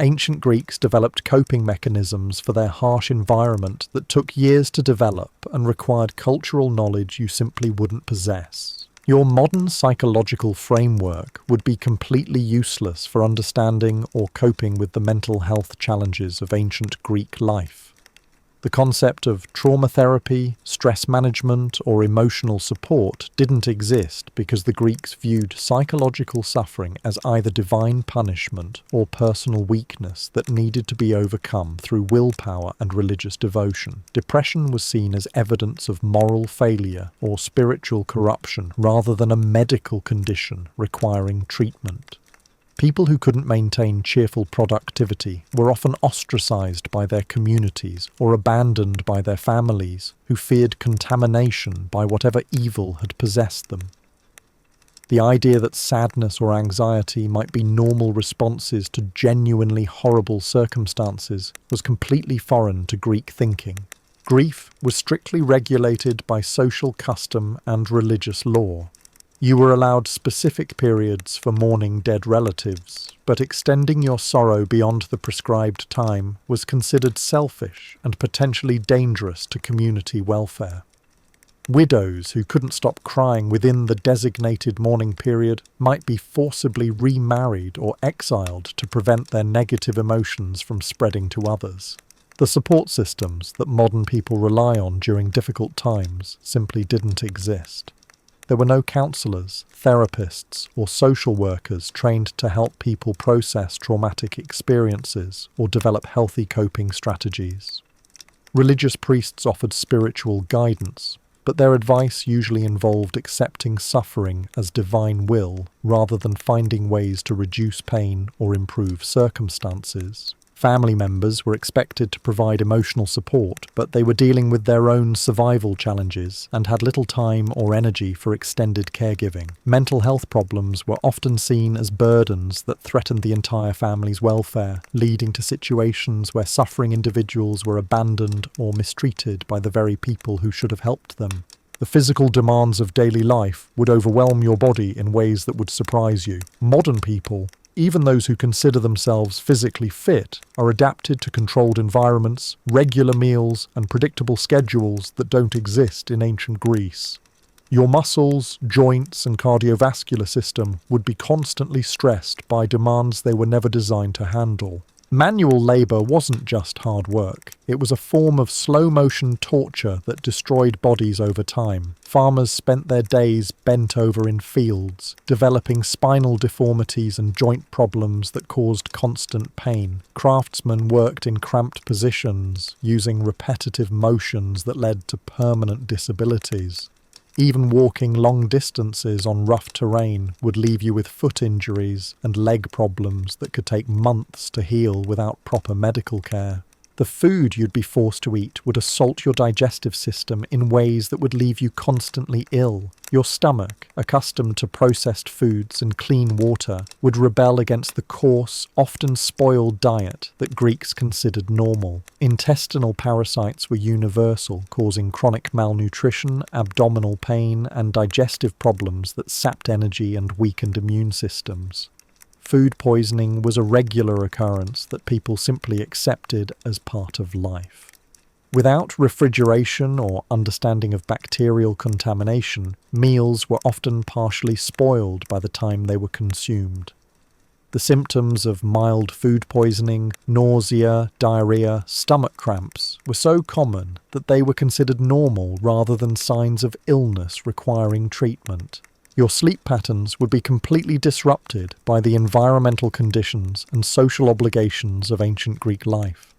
S1: Ancient Greeks developed coping mechanisms for their harsh environment that took years to develop and required cultural knowledge you simply wouldn't possess. Your modern psychological framework would be completely useless for understanding or coping with the mental health challenges of ancient Greek life. The concept of trauma therapy, stress management, or emotional support didn't exist because the Greeks viewed psychological suffering as either divine punishment or personal weakness that needed to be overcome through willpower and religious devotion. Depression was seen as evidence of moral failure or spiritual corruption rather than a medical condition requiring treatment. People who couldn't maintain cheerful productivity were often ostracized by their communities or abandoned by their families, who feared contamination by whatever evil had possessed them. The idea that sadness or anxiety might be normal responses to genuinely horrible circumstances was completely foreign to Greek thinking. Grief was strictly regulated by social custom and religious law. You were allowed specific periods for mourning dead relatives, but extending your sorrow beyond the prescribed time was considered selfish and potentially dangerous to community welfare. Widows who couldn't stop crying within the designated mourning period might be forcibly remarried or exiled to prevent their negative emotions from spreading to others. The support systems that modern people rely on during difficult times simply didn't exist. There were no counsellors, therapists, or social workers trained to help people process traumatic experiences or develop healthy coping strategies. Religious priests offered spiritual guidance, but their advice usually involved accepting suffering as divine will rather than finding ways to reduce pain or improve circumstances. Family members were expected to provide emotional support, but they were dealing with their own survival challenges and had little time or energy for extended caregiving. Mental health problems were often seen as burdens that threatened the entire family's welfare, leading to situations where suffering individuals were abandoned or mistreated by the very people who should have helped them. The physical demands of daily life would overwhelm your body in ways that would surprise you. Modern people, even those who consider themselves physically fit, are adapted to controlled environments, regular meals, and predictable schedules that don't exist in ancient Greece. Your muscles, joints, and cardiovascular system would be constantly stressed by demands they were never designed to handle. Manual labour wasn't just hard work. It was a form of slow-motion torture that destroyed bodies over time. Farmers spent their days bent over in fields, developing spinal deformities and joint problems that caused constant pain. Craftsmen worked in cramped positions, using repetitive motions that led to permanent disabilities. Even walking long distances on rough terrain would leave you with foot injuries and leg problems that could take months to heal without proper medical care. The food you'd be forced to eat would assault your digestive system in ways that would leave you constantly ill. Your stomach, accustomed to processed foods and clean water, would rebel against the coarse, often spoiled diet that Greeks considered normal. Intestinal parasites were universal, causing chronic malnutrition, abdominal pain, and digestive problems that sapped energy and weakened immune systems. Food poisoning was a regular occurrence that people simply accepted as part of life. Without refrigeration or understanding of bacterial contamination, meals were often partially spoiled by the time they were consumed. The symptoms of mild food poisoning, nausea, diarrhea, stomach cramps were so common that they were considered normal rather than signs of illness requiring treatment. Your sleep patterns would be completely disrupted by the environmental conditions and social obligations of ancient Greek life.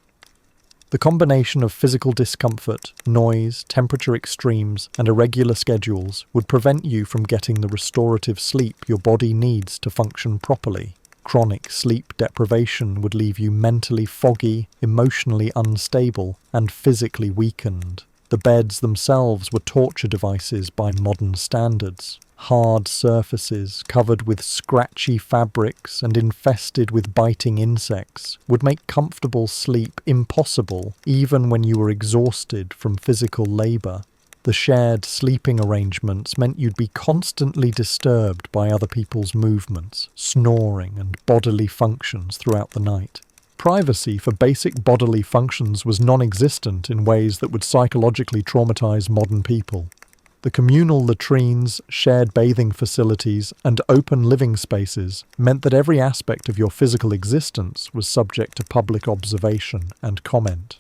S1: The combination of physical discomfort, noise, temperature extremes, and irregular schedules would prevent you from getting the restorative sleep your body needs to function properly. Chronic sleep deprivation would leave you mentally foggy, emotionally unstable, and physically weakened. The beds themselves were torture devices by modern standards. Hard surfaces covered with scratchy fabrics and infested with biting insects would make comfortable sleep impossible even when you were exhausted from physical labour. The shared sleeping arrangements meant you'd be constantly disturbed by other people's movements, snoring, and bodily functions throughout the night. Privacy for basic bodily functions was non-existent in ways that would psychologically traumatize modern people. The communal latrines, shared bathing facilities, and open living spaces meant that every aspect of your physical existence was subject to public observation and comment.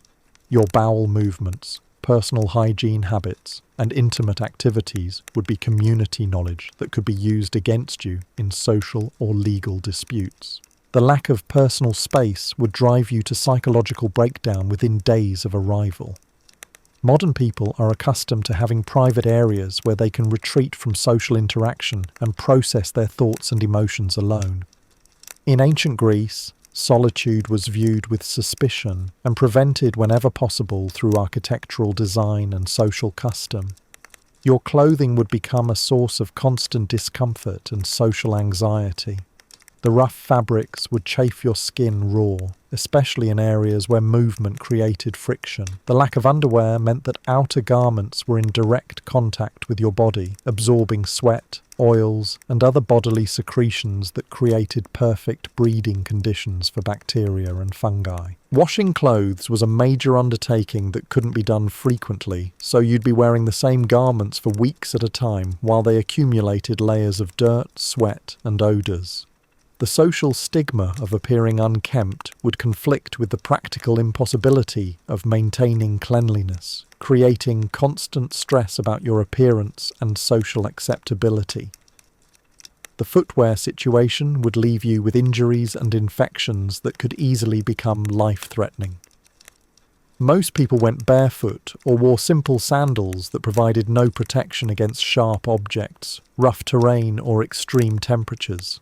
S1: Your bowel movements, personal hygiene habits, and intimate activities would be community knowledge that could be used against you in social or legal disputes. The lack of personal space would drive you to psychological breakdown within days of arrival. Modern people are accustomed to having private areas where they can retreat from social interaction and process their thoughts and emotions alone. In ancient Greece, solitude was viewed with suspicion and prevented whenever possible through architectural design and social custom. Your clothing would become a source of constant discomfort and social anxiety. The rough fabrics would chafe your skin raw, especially in areas where movement created friction. The lack of underwear meant that outer garments were in direct contact with your body, absorbing sweat, oils, and other bodily secretions that created perfect breeding conditions for bacteria and fungi. Washing clothes was a major undertaking that couldn't be done frequently, so you'd be wearing the same garments for weeks at a time while they accumulated layers of dirt, sweat, and odours. The social stigma of appearing unkempt would conflict with the practical impossibility of maintaining cleanliness, creating constant stress about your appearance and social acceptability. The footwear situation would leave you with injuries and infections that could easily become life-threatening. Most people went barefoot or wore simple sandals that provided no protection against sharp objects, rough terrain, or extreme temperatures.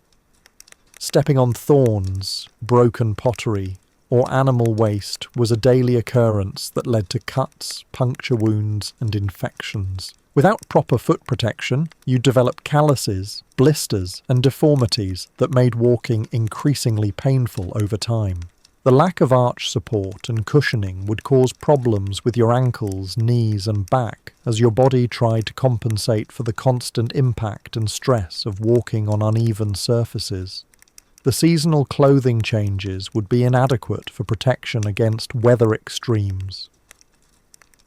S1: Stepping on thorns, broken pottery, or animal waste was a daily occurrence that led to cuts, puncture wounds, and infections. Without proper foot protection, you develop calluses, blisters, and deformities that made walking increasingly painful over time. The lack of arch support and cushioning would cause problems with your ankles, knees, and back as your body tried to compensate for the constant impact and stress of walking on uneven surfaces. The seasonal clothing changes would be inadequate for protection against weather extremes.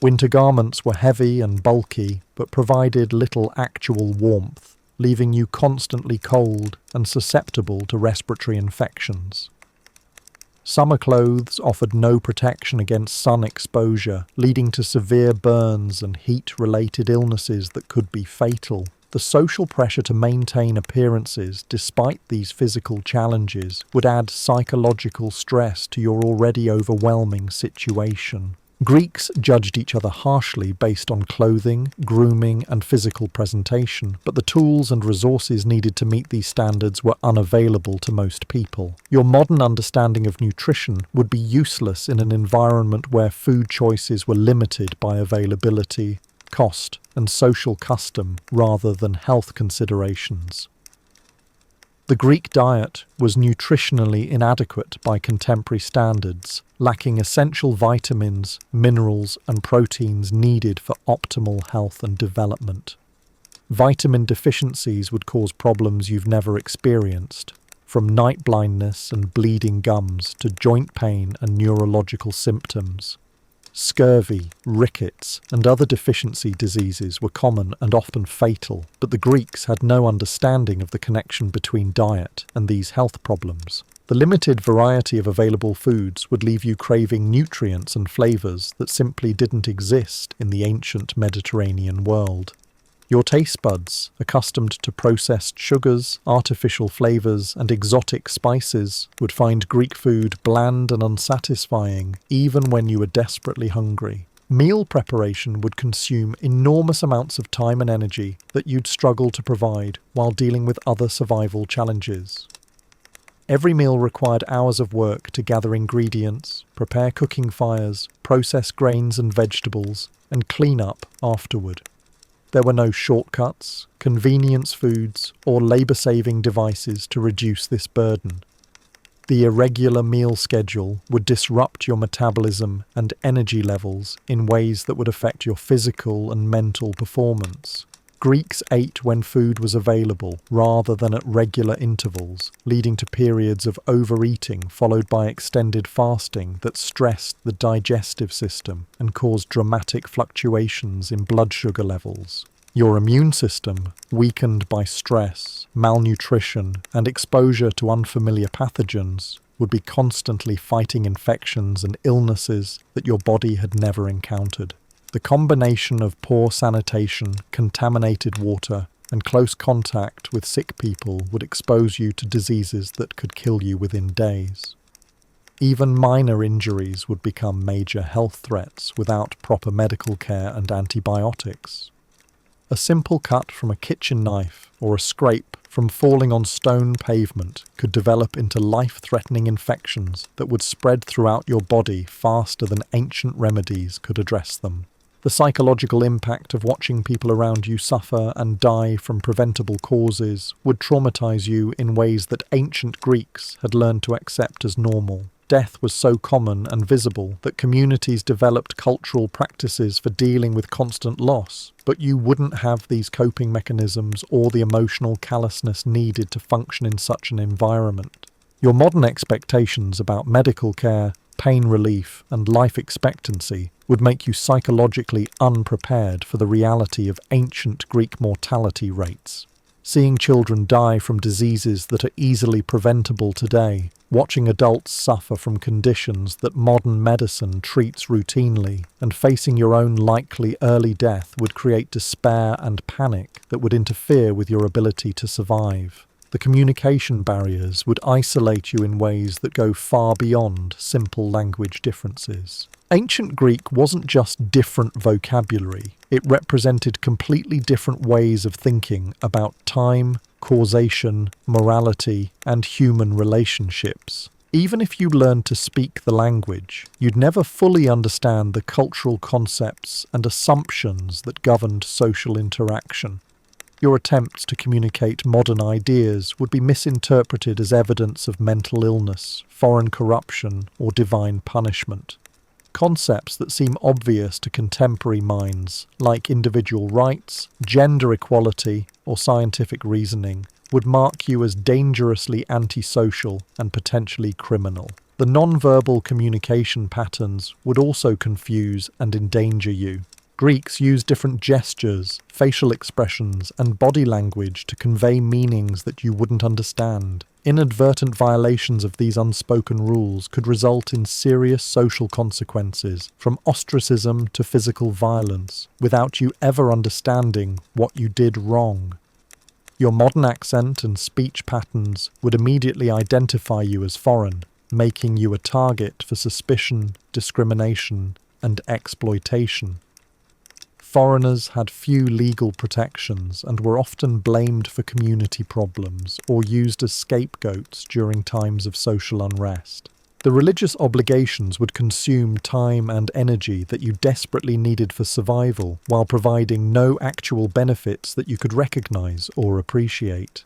S1: Winter garments were heavy and bulky, but provided little actual warmth, leaving you constantly cold and susceptible to respiratory infections. Summer clothes offered no protection against sun exposure, leading to severe burns and heat-related illnesses that could be fatal. The social pressure to maintain appearances despite these physical challenges would add psychological stress to your already overwhelming situation. Greeks judged each other harshly based on clothing, grooming, and physical presentation, but the tools and resources needed to meet these standards were unavailable to most people. Your modern understanding of nutrition would be useless in an environment where food choices were limited by availability, cost, and social custom rather than health considerations. The Greek diet was nutritionally inadequate by contemporary standards, lacking essential vitamins, minerals, and proteins needed for optimal health and development. Vitamin deficiencies would cause problems you've never experienced, from night blindness and bleeding gums to joint pain and neurological symptoms. Scurvy, rickets, and other deficiency diseases were common and often fatal, but the Greeks had no understanding of the connection between diet and these health problems. The limited variety of available foods would leave you craving nutrients and flavors that simply didn't exist in the ancient Mediterranean world. Your taste buds, accustomed to processed sugars, artificial flavors, and exotic spices, would find Greek food bland and unsatisfying, even when you were desperately hungry. Meal preparation would consume enormous amounts of time and energy that you'd struggle to provide while dealing with other survival challenges. Every meal required hours of work to gather ingredients, prepare cooking fires, process grains and vegetables, and clean up afterward. There were no shortcuts, convenience foods, or labour-saving devices to reduce this burden. The irregular meal schedule would disrupt your metabolism and energy levels in ways that would affect your physical and mental performance. Greeks ate when food was available rather than at regular intervals, leading to periods of overeating followed by extended fasting that stressed the digestive system and caused dramatic fluctuations in blood sugar levels. Your immune system, weakened by stress, malnutrition, and exposure to unfamiliar pathogens, would be constantly fighting infections and illnesses that your body had never encountered. The combination of poor sanitation, contaminated water, and close contact with sick people would expose you to diseases that could kill you within days. Even minor injuries would become major health threats without proper medical care and antibiotics. A simple cut from a kitchen knife or a scrape from falling on stone pavement could develop into life-threatening infections that would spread throughout your body faster than ancient remedies could address them. The psychological impact of watching people around you suffer and die from preventable causes would traumatize you in ways that ancient Greeks had learned to accept as normal. Death was so common and visible that communities developed cultural practices for dealing with constant loss, but you wouldn't have these coping mechanisms or the emotional callousness needed to function in such an environment. Your modern expectations about medical care, pain relief, and life expectancy would make you psychologically unprepared for the reality of ancient Greek mortality rates. Seeing children die from diseases that are easily preventable today, watching adults suffer from conditions that modern medicine treats routinely, and facing your own likely early death would create despair and panic that would interfere with your ability to survive. The communication barriers would isolate you in ways that go far beyond simple language differences. Ancient Greek wasn't just different vocabulary, it represented completely different ways of thinking about time, causation, morality, and human relationships. Even if you learned to speak the language, you'd never fully understand the cultural concepts and assumptions that governed social interaction. Your attempts to communicate modern ideas would be misinterpreted as evidence of mental illness, foreign corruption, or divine punishment. Concepts that seem obvious to contemporary minds, like individual rights, gender equality, or scientific reasoning, would mark you as dangerously antisocial and potentially criminal. The non-verbal communication patterns would also confuse and endanger you. Greeks used different gestures, facial expressions, and body language to convey meanings that you wouldn't understand. Inadvertent violations of these unspoken rules could result in serious social consequences, from ostracism to physical violence, without you ever understanding what you did wrong. Your modern accent and speech patterns would immediately identify you as foreign, making you a target for suspicion, discrimination, and exploitation. Foreigners had few legal protections and were often blamed for community problems or used as scapegoats during times of social unrest. The religious obligations would consume time and energy that you desperately needed for survival, while providing no actual benefits that you could recognize or appreciate.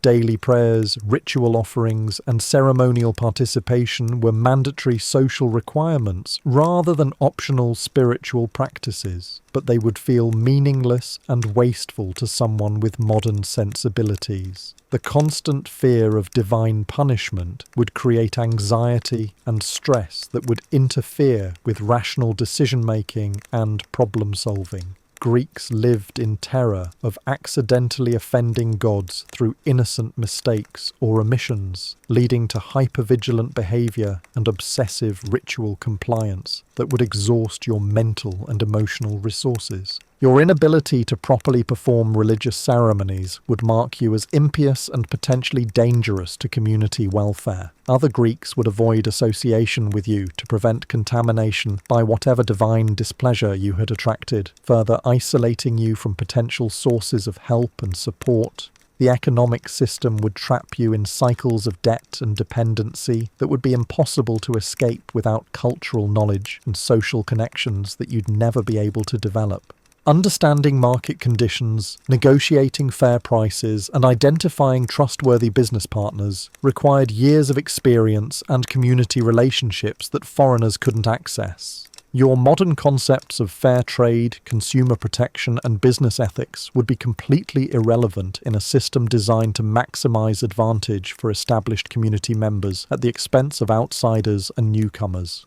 S1: Daily prayers, ritual offerings, and ceremonial participation were mandatory social requirements rather than optional spiritual practices, but they would feel meaningless and wasteful to someone with modern sensibilities. The constant fear of divine punishment would create anxiety and stress that would interfere with rational decision-making and problem-solving. Greeks lived in terror of accidentally offending gods through innocent mistakes or omissions, leading to hypervigilant behavior and obsessive ritual compliance that would exhaust your mental and emotional resources. Your inability to properly perform religious ceremonies would mark you as impious and potentially dangerous to community welfare. Other Greeks would avoid association with you to prevent contamination by whatever divine displeasure you had attracted, further isolating you from potential sources of help and support. The economic system would trap you in cycles of debt and dependency that would be impossible to escape without cultural knowledge and social connections that you'd never be able to develop. Understanding market conditions, negotiating fair prices, and identifying trustworthy business partners required years of experience and community relationships that foreigners couldn't access. Your modern concepts of fair trade, consumer protection, and business ethics would be completely irrelevant in a system designed to maximize advantage for established community members at the expense of outsiders and newcomers.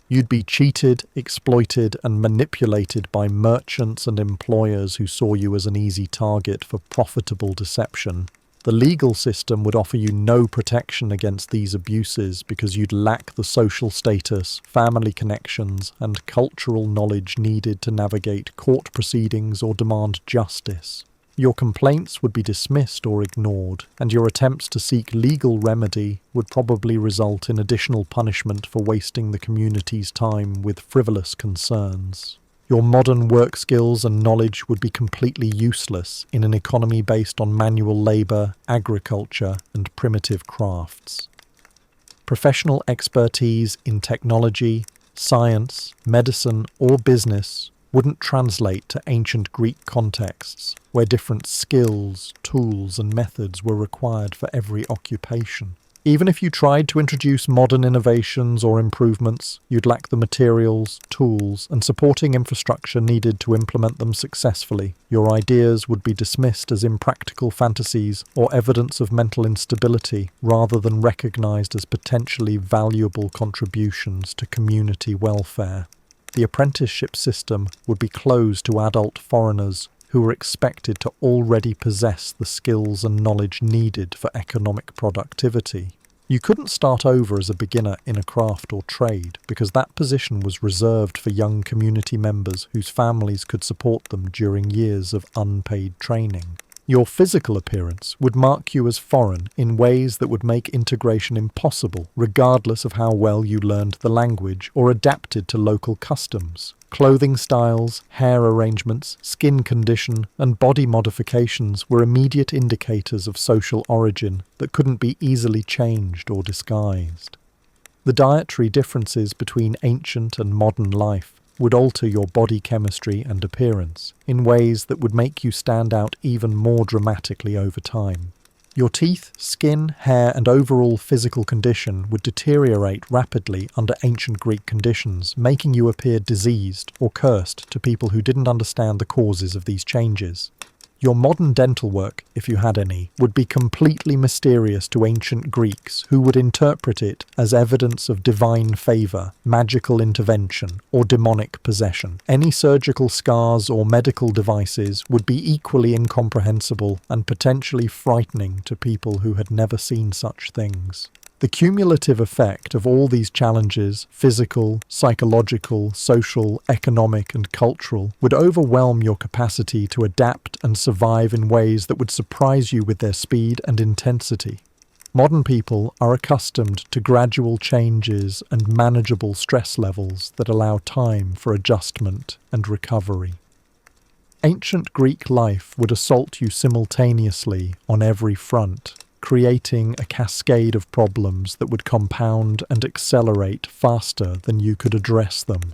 S1: You'd be cheated, exploited, and manipulated by merchants and employers who saw you as an easy target for profitable deception. The legal system would offer you no protection against these abuses because you'd lack the social status, family connections, and cultural knowledge needed to navigate court proceedings or demand justice. Your complaints would be dismissed or ignored, and your attempts to seek legal remedy would probably result in additional punishment for wasting the community's time with frivolous concerns. Your modern work skills and knowledge would be completely useless in an economy based on manual labour, agriculture, and primitive crafts. Professional expertise in technology, science, medicine, or business wouldn't translate to ancient Greek contexts, where different skills, tools, and methods were required for every occupation. Even if you tried to introduce modern innovations or improvements, you'd lack the materials, tools, and supporting infrastructure needed to implement them successfully. Your ideas would be dismissed as impractical fantasies or evidence of mental instability, rather than recognized as potentially valuable contributions to community welfare. The apprenticeship system would be closed to adult foreigners who were expected to already possess the skills and knowledge needed for economic productivity. You couldn't start over as a beginner in a craft or trade because that position was reserved for young community members whose families could support them during years of unpaid training. Your physical appearance would mark you as foreign in ways that would make integration impossible, regardless of how well you learned the language or adapted to local customs. Clothing styles, hair arrangements, skin condition, and body modifications were immediate indicators of social origin that couldn't be easily changed or disguised. The dietary differences between ancient and modern life would alter your body chemistry and appearance in ways that would make you stand out even more dramatically over time. Your teeth, skin, hair, and overall physical condition would deteriorate rapidly under ancient Greek conditions, making you appear diseased or cursed to people who didn't understand the causes of these changes. Your modern dental work, if you had any, would be completely mysterious to ancient Greeks, who would interpret it as evidence of divine favour, magical intervention, or demonic possession. Any surgical scars or medical devices would be equally incomprehensible and potentially frightening to people who had never seen such things. The cumulative effect of all these challenges, physical, psychological, social, economic, and cultural, would overwhelm your capacity to adapt and survive in ways that would surprise you with their speed and intensity. Modern people are accustomed to gradual changes and manageable stress levels that allow time for adjustment and recovery. Ancient Greek life would assault you simultaneously on every front, creating a cascade of problems that would compound and accelerate faster than you could address them.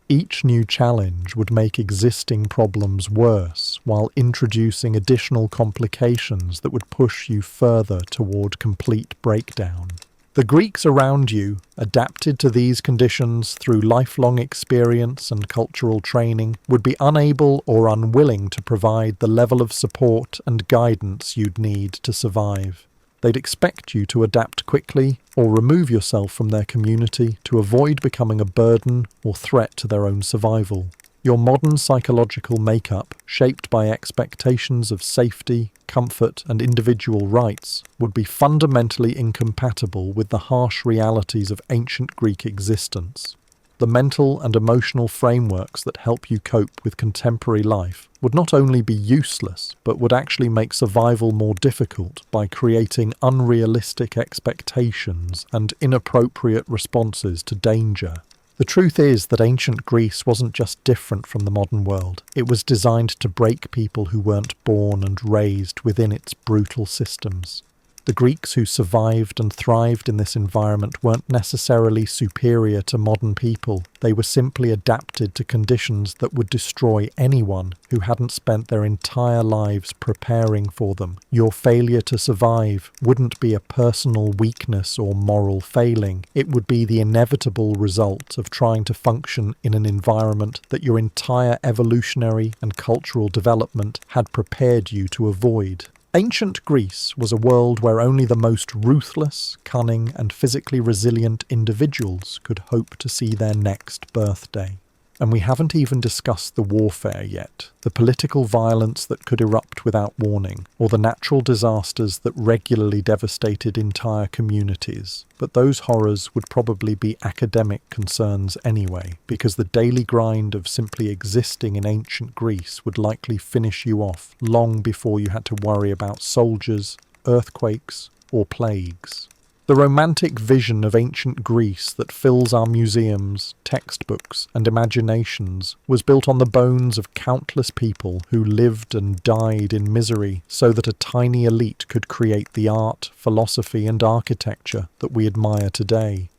S1: Each new challenge would make existing problems worse, while introducing additional complications that would push you further toward complete breakdown. The Greeks around you, adapted to these conditions through lifelong experience and cultural training, would be unable or unwilling to provide the level of support and guidance you'd need to survive. They'd expect you to adapt quickly or remove yourself from their community to avoid becoming a burden or threat to their own survival. Your modern psychological makeup, shaped by expectations of safety, comfort, and individual rights, would be fundamentally incompatible with the harsh realities of ancient Greek existence. The mental and emotional frameworks that help you cope with contemporary life would not only be useless, but would actually make survival more difficult by creating unrealistic expectations and inappropriate responses to danger. The truth is that ancient Greece wasn't just different from the modern world. It was designed to break people who weren't born and raised within its brutal systems. The Greeks who survived and thrived in this environment weren't necessarily superior to modern people. They were simply adapted to conditions that would destroy anyone who hadn't spent their entire lives preparing for them. Your failure to survive wouldn't be a personal weakness or moral failing. It would be the inevitable result of trying to function in an environment that your entire evolutionary and cultural development had prepared you to avoid. Ancient Greece was a world where only the most ruthless, cunning, and physically resilient individuals could hope to see their next birthday. And we haven't even discussed the warfare yet, the political violence that could erupt without warning, or the natural disasters that regularly devastated entire communities. But those horrors would probably be academic concerns anyway, because the daily grind of simply existing in ancient Greece would likely finish you off long before you had to worry about soldiers, earthquakes, or plagues. The romantic vision of ancient Greece that fills our museums, textbooks, and imaginations was built on the bones of countless people who lived and died in misery so that a tiny elite could create the art, philosophy, and architecture that we admire today.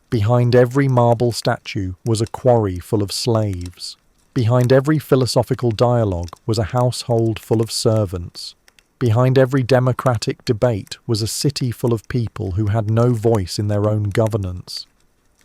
S1: Behind every marble statue was a quarry full of slaves. Behind every philosophical dialogue was a household full of servants. Behind every democratic debate was a city full of people who had no voice in their own governance.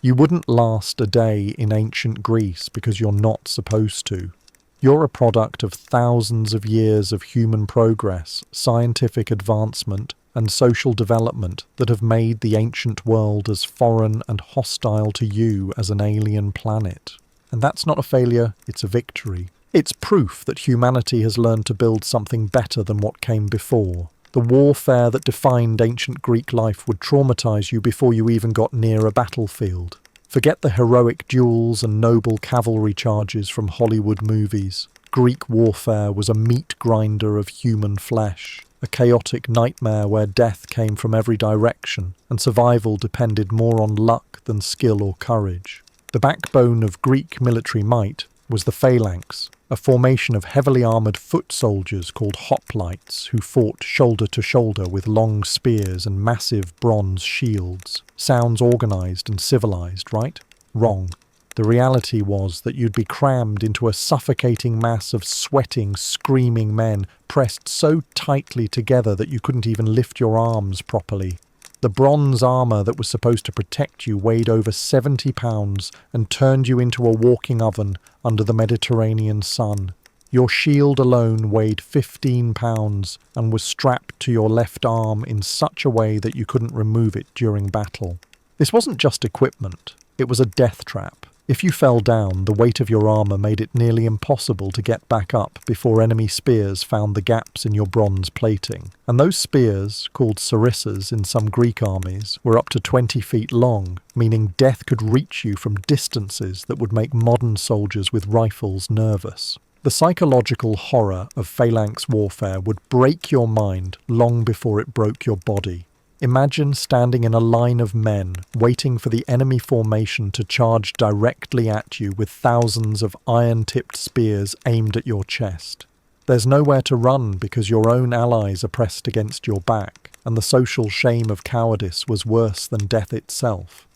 S1: You wouldn't last a day in ancient Greece because you're not supposed to. You're a product of thousands of years of human progress, scientific advancement, and social development that have made the ancient world as foreign and hostile to you as an alien planet. And that's not a failure, it's a victory. It's proof that humanity has learned to build something better than what came before. The warfare that defined ancient Greek life would traumatize you before you even got near a battlefield. Forget the heroic duels and noble cavalry charges from Hollywood movies. Greek warfare was a meat grinder of human flesh, a chaotic nightmare where death came from every direction, and survival depended more on luck than skill or courage. The backbone of Greek military might was the phalanx, a formation of heavily armoured foot soldiers called hoplites who fought shoulder to shoulder with long spears and massive bronze shields. Sounds organised and civilised, right? Wrong. The reality was that you'd be crammed into a suffocating mass of sweating, screaming men pressed so tightly together that you couldn't even lift your arms properly. The bronze armour that was supposed to protect you weighed over 70 pounds and turned you into a walking oven under the Mediterranean sun. Your shield alone weighed 15 pounds and was strapped to your left arm in such a way that you couldn't remove it during battle. This wasn't just equipment, it was a death trap. If you fell down, the weight of your armour made it nearly impossible to get back up before enemy spears found the gaps in your bronze plating. And those spears, called sarissas in some Greek armies, were up to 20 feet long, meaning death could reach you from distances that would make modern soldiers with rifles nervous. The psychological horror of phalanx warfare would break your mind long before it broke your body. Imagine standing in a line of men, waiting for the enemy formation to charge directly at you with thousands of iron-tipped spears aimed at your chest. There's nowhere to run because your own allies are pressed against your back, and the social shame of cowardice was worse than death itself.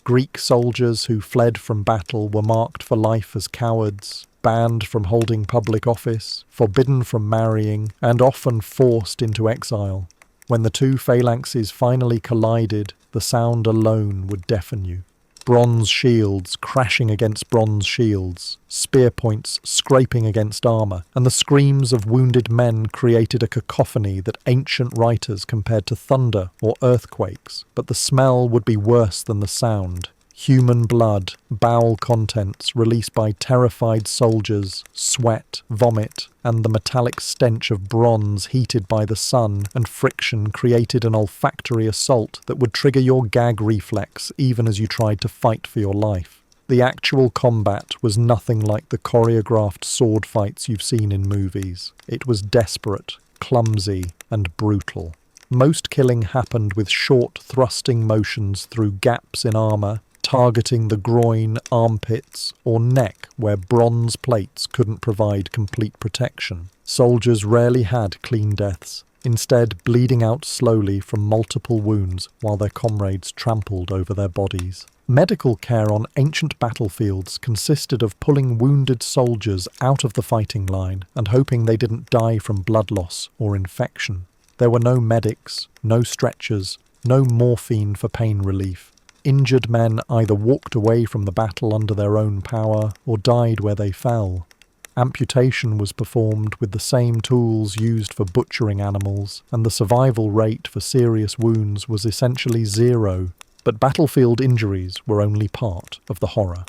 S1: Greek soldiers who fled from battle were marked for life as cowards, banned from holding public office, forbidden from marrying, and often forced into exile. When the two phalanxes finally collided, the sound alone would deafen you. Bronze shields crashing against bronze shields, spear points scraping against armour, and the screams of wounded men created a cacophony that ancient writers compared to thunder or earthquakes, but the smell would be worse than the sound. Human blood, bowel contents released by terrified soldiers, sweat, vomit, and the metallic stench of bronze heated by the sun and friction created an olfactory assault that would trigger your gag reflex even as you tried to fight for your life. The actual combat was nothing like the choreographed sword fights you've seen in movies. It was desperate, clumsy, and brutal. Most killing happened with short thrusting motions through gaps in armour, targeting the groin, armpits, or neck where bronze plates couldn't provide complete protection. Soldiers rarely had clean deaths, instead bleeding out slowly from multiple wounds while their comrades trampled over their bodies. Medical care on ancient battlefields consisted of pulling wounded soldiers out of the fighting line and hoping they didn't die from blood loss or infection. There were no medics, no stretchers, no morphine for pain relief. Injured men either walked away from the battle under their own power or died where they fell. Amputation was performed with the same tools used for butchering animals, and the survival rate for serious wounds was essentially zero, but battlefield injuries were only part of the horror.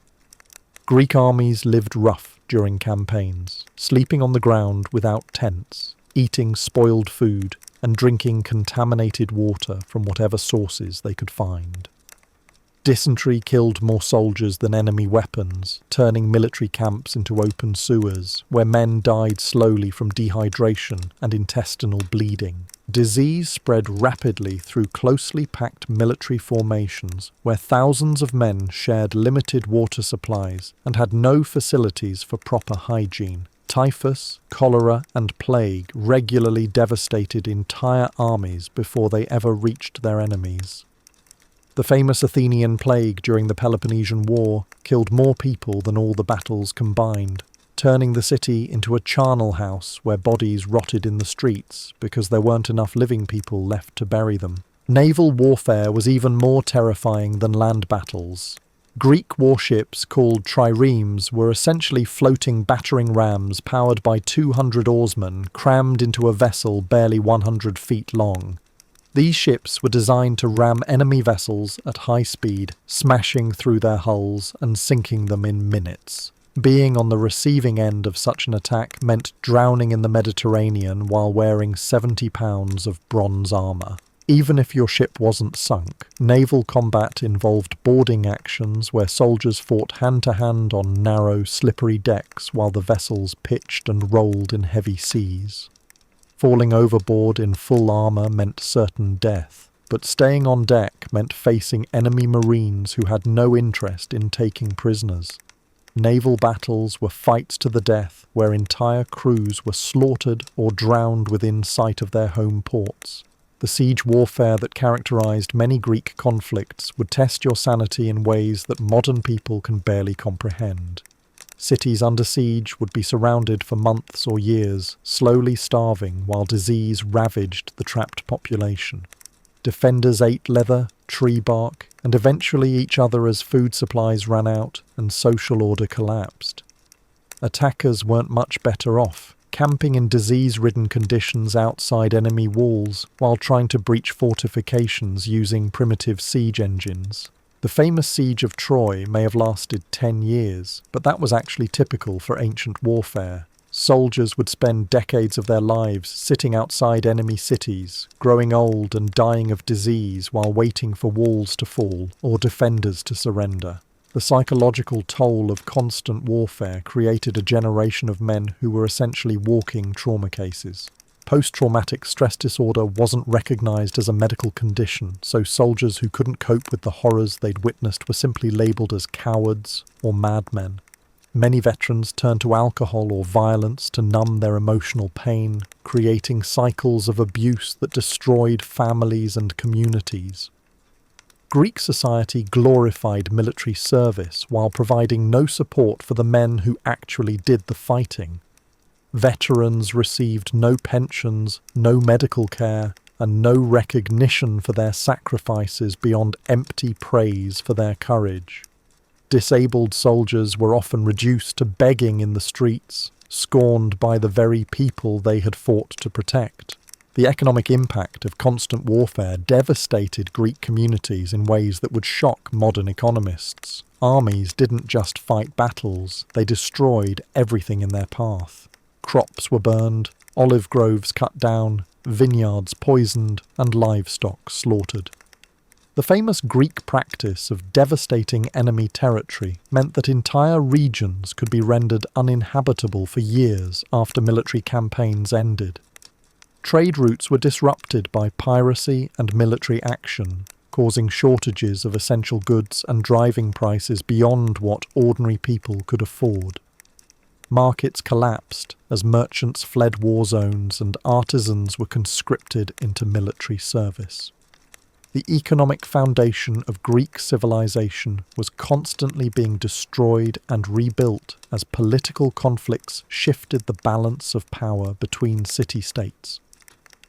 S1: Greek armies lived rough during campaigns, sleeping on the ground without tents, eating spoiled food, and drinking contaminated water from whatever sources they could find. Dysentery killed more soldiers than enemy weapons, turning military camps into open sewers, where men died slowly from dehydration and intestinal bleeding. Disease spread rapidly through closely packed military formations, where thousands of men shared limited water supplies and had no facilities for proper hygiene. Typhus, cholera, and plague regularly devastated entire armies before they ever reached their enemies. The famous Athenian plague during the Peloponnesian War killed more people than all the battles combined, turning the city into a charnel house where bodies rotted in the streets because there weren't enough living people left to bury them. Naval warfare was even more terrifying than land battles. Greek warships called triremes were essentially floating battering rams powered by 200 oarsmen crammed into a vessel barely 100 feet long. These ships were designed to ram enemy vessels at high speed, smashing through their hulls and sinking them in minutes. Being on the receiving end of such an attack meant drowning in the Mediterranean while wearing 70 pounds of bronze armour. Even if your ship wasn't sunk, naval combat involved boarding actions where soldiers fought hand-to-hand on narrow, slippery decks while the vessels pitched and rolled in heavy seas. Falling overboard in full armour meant certain death, but staying on deck meant facing enemy marines who had no interest in taking prisoners. Naval battles were fights to the death where entire crews were slaughtered or drowned within sight of their home ports. The siege warfare that characterised many Greek conflicts would test your sanity in ways that modern people can barely comprehend. Cities under siege would be surrounded for months or years, slowly starving while disease ravaged the trapped population. Defenders ate leather, tree bark, and eventually each other as food supplies ran out and social order collapsed. Attackers weren't much better off, camping in disease-ridden conditions outside enemy walls while trying to breach fortifications using primitive siege engines. The famous siege of Troy may have lasted 10 years, but that was actually typical for ancient warfare. Soldiers would spend decades of their lives sitting outside enemy cities, growing old and dying of disease while waiting for walls to fall or defenders to surrender. The psychological toll of constant warfare created a generation of men who were essentially walking trauma cases. Post-traumatic stress disorder wasn't recognized as a medical condition, so soldiers who couldn't cope with the horrors they'd witnessed were simply labeled as cowards or madmen. Many veterans turned to alcohol or violence to numb their emotional pain, creating cycles of abuse that destroyed families and communities. Greek society glorified military service while providing no support for the men who actually did the fighting. Veterans received no pensions, no medical care, and no recognition for their sacrifices beyond empty praise for their courage. Disabled soldiers were often reduced to begging in the streets, scorned by the very people they had fought to protect. The economic impact of constant warfare devastated Greek communities in ways that would shock modern economists. Armies didn't just fight battles, they destroyed everything in their path. Crops were burned, olive groves cut down, vineyards poisoned, and livestock slaughtered. The famous Greek practice of devastating enemy territory meant that entire regions could be rendered uninhabitable for years after military campaigns ended. Trade routes were disrupted by piracy and military action, causing shortages of essential goods and driving prices beyond what ordinary people could afford. Markets collapsed as merchants fled war zones and artisans were conscripted into military service. The economic foundation of Greek civilization was constantly being destroyed and rebuilt as political conflicts shifted the balance of power between city-states.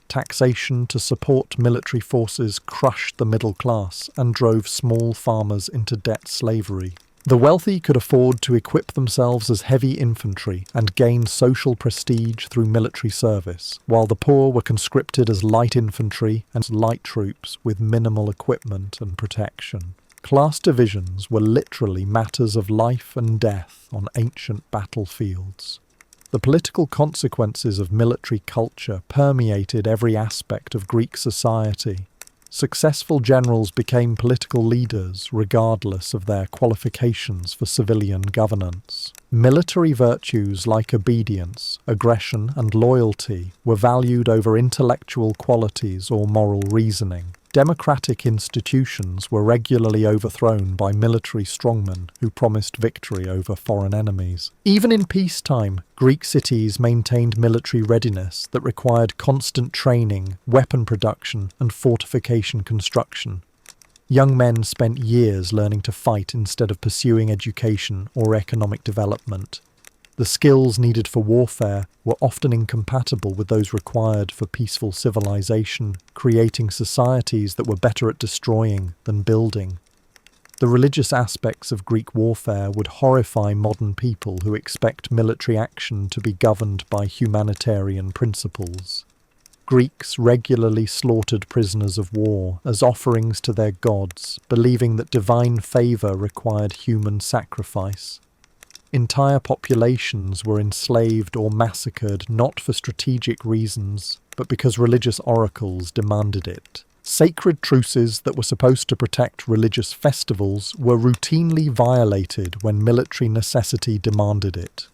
S1: Taxation to support military forces crushed the middle class and drove small farmers into debt slavery. The wealthy could afford to equip themselves as heavy infantry and gain social prestige through military service, while the poor were conscripted as light infantry and light troops with minimal equipment and protection. Class divisions were literally matters of life and death on ancient battlefields. The political consequences of military culture permeated every aspect of Greek society. Successful generals became political leaders regardless of their qualifications for civilian governance. Military virtues like obedience, aggression, and loyalty were valued over intellectual qualities or moral reasoning. Democratic institutions were regularly overthrown by military strongmen who promised victory over foreign enemies. Even in peacetime, Greek cities maintained military readiness that required constant training, weapon production, and fortification construction. Young men spent years learning to fight instead of pursuing education or economic development. The skills needed for warfare were often incompatible with those required for peaceful civilization, creating societies that were better at destroying than building. The religious aspects of Greek warfare would horrify modern people who expect military action to be governed by humanitarian principles. Greeks regularly slaughtered prisoners of war as offerings to their gods, believing that divine favor required human sacrifice. Entire populations were enslaved or massacred not for strategic reasons, but because religious oracles demanded it. Sacred truces that were supposed to protect religious festivals were routinely violated when military necessity demanded it.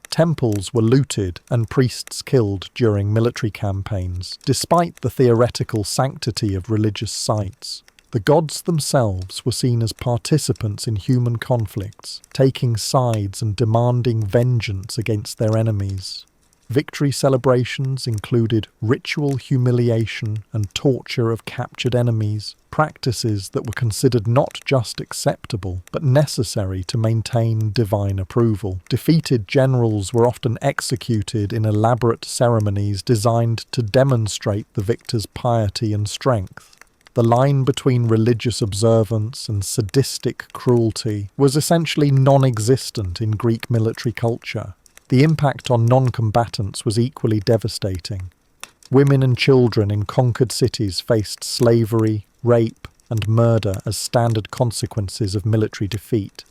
S1: Temples were looted and priests killed during military campaigns, despite the theoretical sanctity of religious sites. The gods themselves were seen as participants in human conflicts, taking sides and demanding vengeance against their enemies. Victory celebrations included ritual humiliation and torture of captured enemies, practices that were considered not just acceptable, but necessary to maintain divine approval. Defeated generals were often executed in elaborate ceremonies designed to demonstrate the victor's piety and strength. The line between religious observance and sadistic cruelty was essentially non-existent in Greek military culture. The impact on non-combatants was equally devastating. Women and children in conquered cities faced slavery, rape, and murder as standard consequences of military defeat.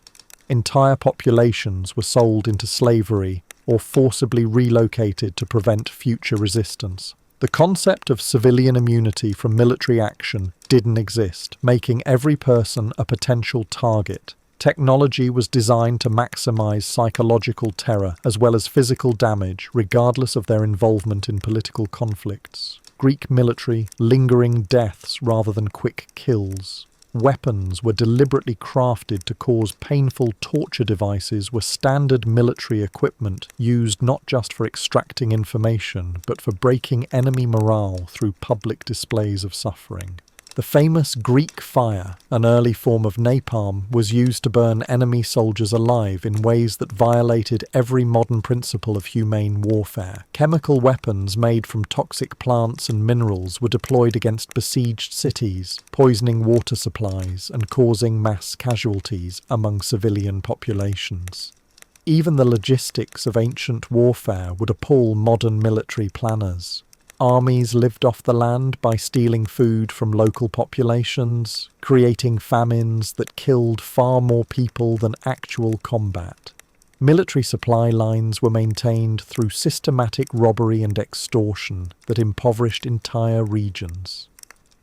S1: Entire populations were sold into slavery or forcibly relocated to prevent future resistance. The concept of civilian immunity from military action didn't exist, making every person a potential target. Technology was designed to maximize psychological terror as well as physical damage, regardless of their involvement in political conflicts. Greek military, lingering deaths rather than quick kills. Weapons were deliberately crafted to cause painful torture devices were standard military equipment used not just for extracting information, but for breaking enemy morale through public displays of suffering. The famous Greek fire, an early form of napalm, was used to burn enemy soldiers alive in ways that violated every modern principle of humane warfare. Chemical weapons made from toxic plants and minerals were deployed against besieged cities, poisoning water supplies and causing mass casualties among civilian populations. Even the logistics of ancient warfare would appall modern military planners. Armies lived off the land by stealing food from local populations, creating famines that killed far more people than actual combat. Military supply lines were maintained through systematic robbery and extortion that impoverished entire regions.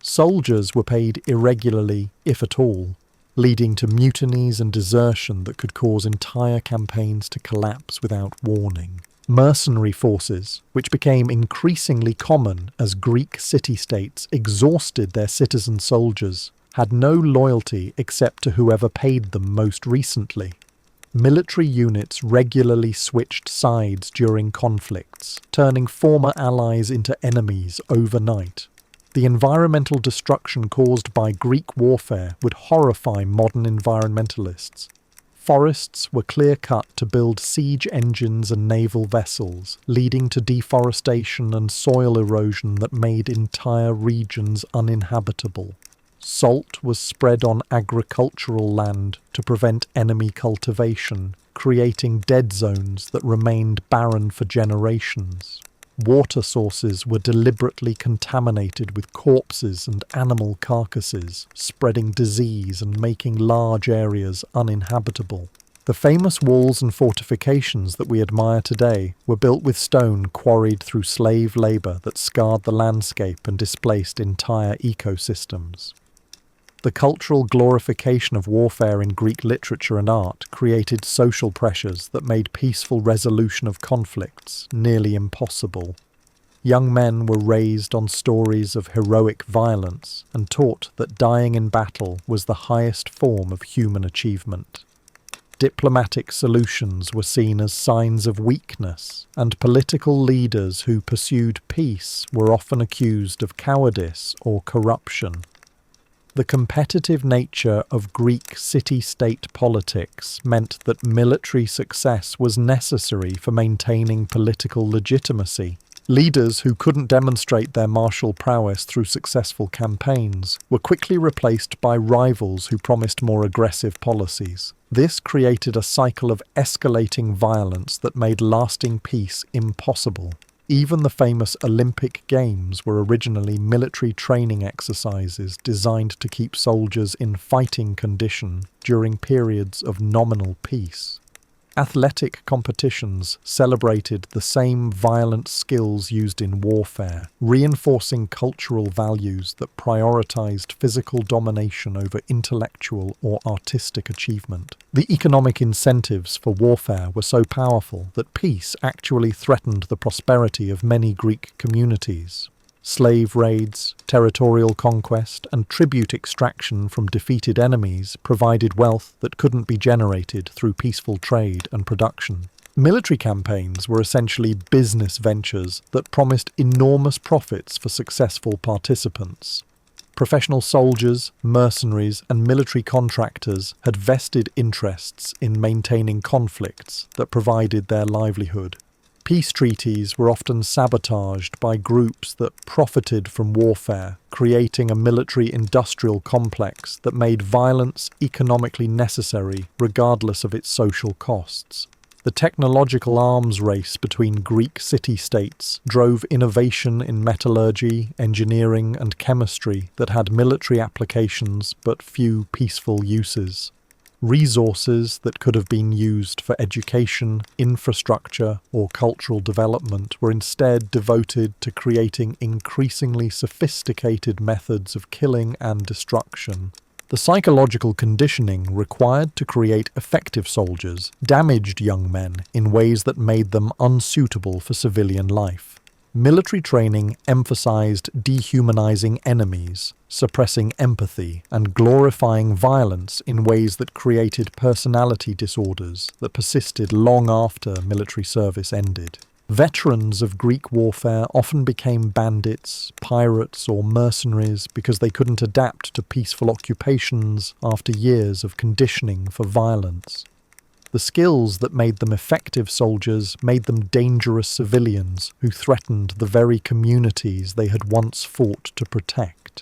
S1: Soldiers were paid irregularly, if at all, leading to mutinies and desertion that could cause entire campaigns to collapse without warning. Mercenary forces, which became increasingly common as Greek city-states exhausted their citizen soldiers, had no loyalty except to whoever paid them most recently. Military units regularly switched sides during conflicts, turning former allies into enemies overnight. The environmental destruction caused by Greek warfare would horrify modern environmentalists. Forests were clear-cut to build siege engines and naval vessels, leading to deforestation and soil erosion that made entire regions uninhabitable. Salt was spread on agricultural land to prevent enemy cultivation, creating dead zones that remained barren for generations. Water sources were deliberately contaminated with corpses and animal carcasses, spreading disease and making large areas uninhabitable. The famous walls and fortifications that we admire today were built with stone quarried through slave labour that scarred the landscape and displaced entire ecosystems. The cultural glorification of warfare in Greek literature and art created social pressures that made peaceful resolution of conflicts nearly impossible. Young men were raised on stories of heroic violence and taught that dying in battle was the highest form of human achievement. Diplomatic solutions were seen as signs of weakness, and political leaders who pursued peace were often accused of cowardice or corruption. The competitive nature of Greek city-state politics meant that military success was necessary for maintaining political legitimacy. Leaders who couldn't demonstrate their martial prowess through successful campaigns were quickly replaced by rivals who promised more aggressive policies. This created a cycle of escalating violence that made lasting peace impossible. Even the famous Olympic Games were originally military training exercises designed to keep soldiers in fighting condition during periods of nominal peace. Athletic competitions celebrated the same violent skills used in warfare, reinforcing cultural values that prioritized physical domination over intellectual or artistic achievement. The economic incentives for warfare were so powerful that peace actually threatened the prosperity of many Greek communities. Slave raids, territorial conquest, and tribute extraction from defeated enemies provided wealth that couldn't be generated through peaceful trade and production. Military campaigns were essentially business ventures that promised enormous profits for successful participants. Professional soldiers, mercenaries, and military contractors had vested interests in maintaining conflicts that provided their livelihood. Peace treaties were often sabotaged by groups that profited from warfare, creating a military-industrial complex that made violence economically necessary regardless of its social costs. The technological arms race between Greek city-states drove innovation in metallurgy, engineering, and chemistry that had military applications but few peaceful uses. Resources that could have been used for education, infrastructure, or cultural development were instead devoted to creating increasingly sophisticated methods of killing and destruction. The psychological conditioning required to create effective soldiers damaged young men in ways that made them unsuitable for civilian life. Military training emphasized dehumanizing enemies, suppressing empathy, and glorifying violence in ways that created personality disorders that persisted long after military service ended. Veterans of Greek warfare often became bandits, pirates, or mercenaries because they couldn't adapt to peaceful occupations after years of conditioning for violence. The skills that made them effective soldiers made them dangerous civilians who threatened the very communities they had once fought to protect.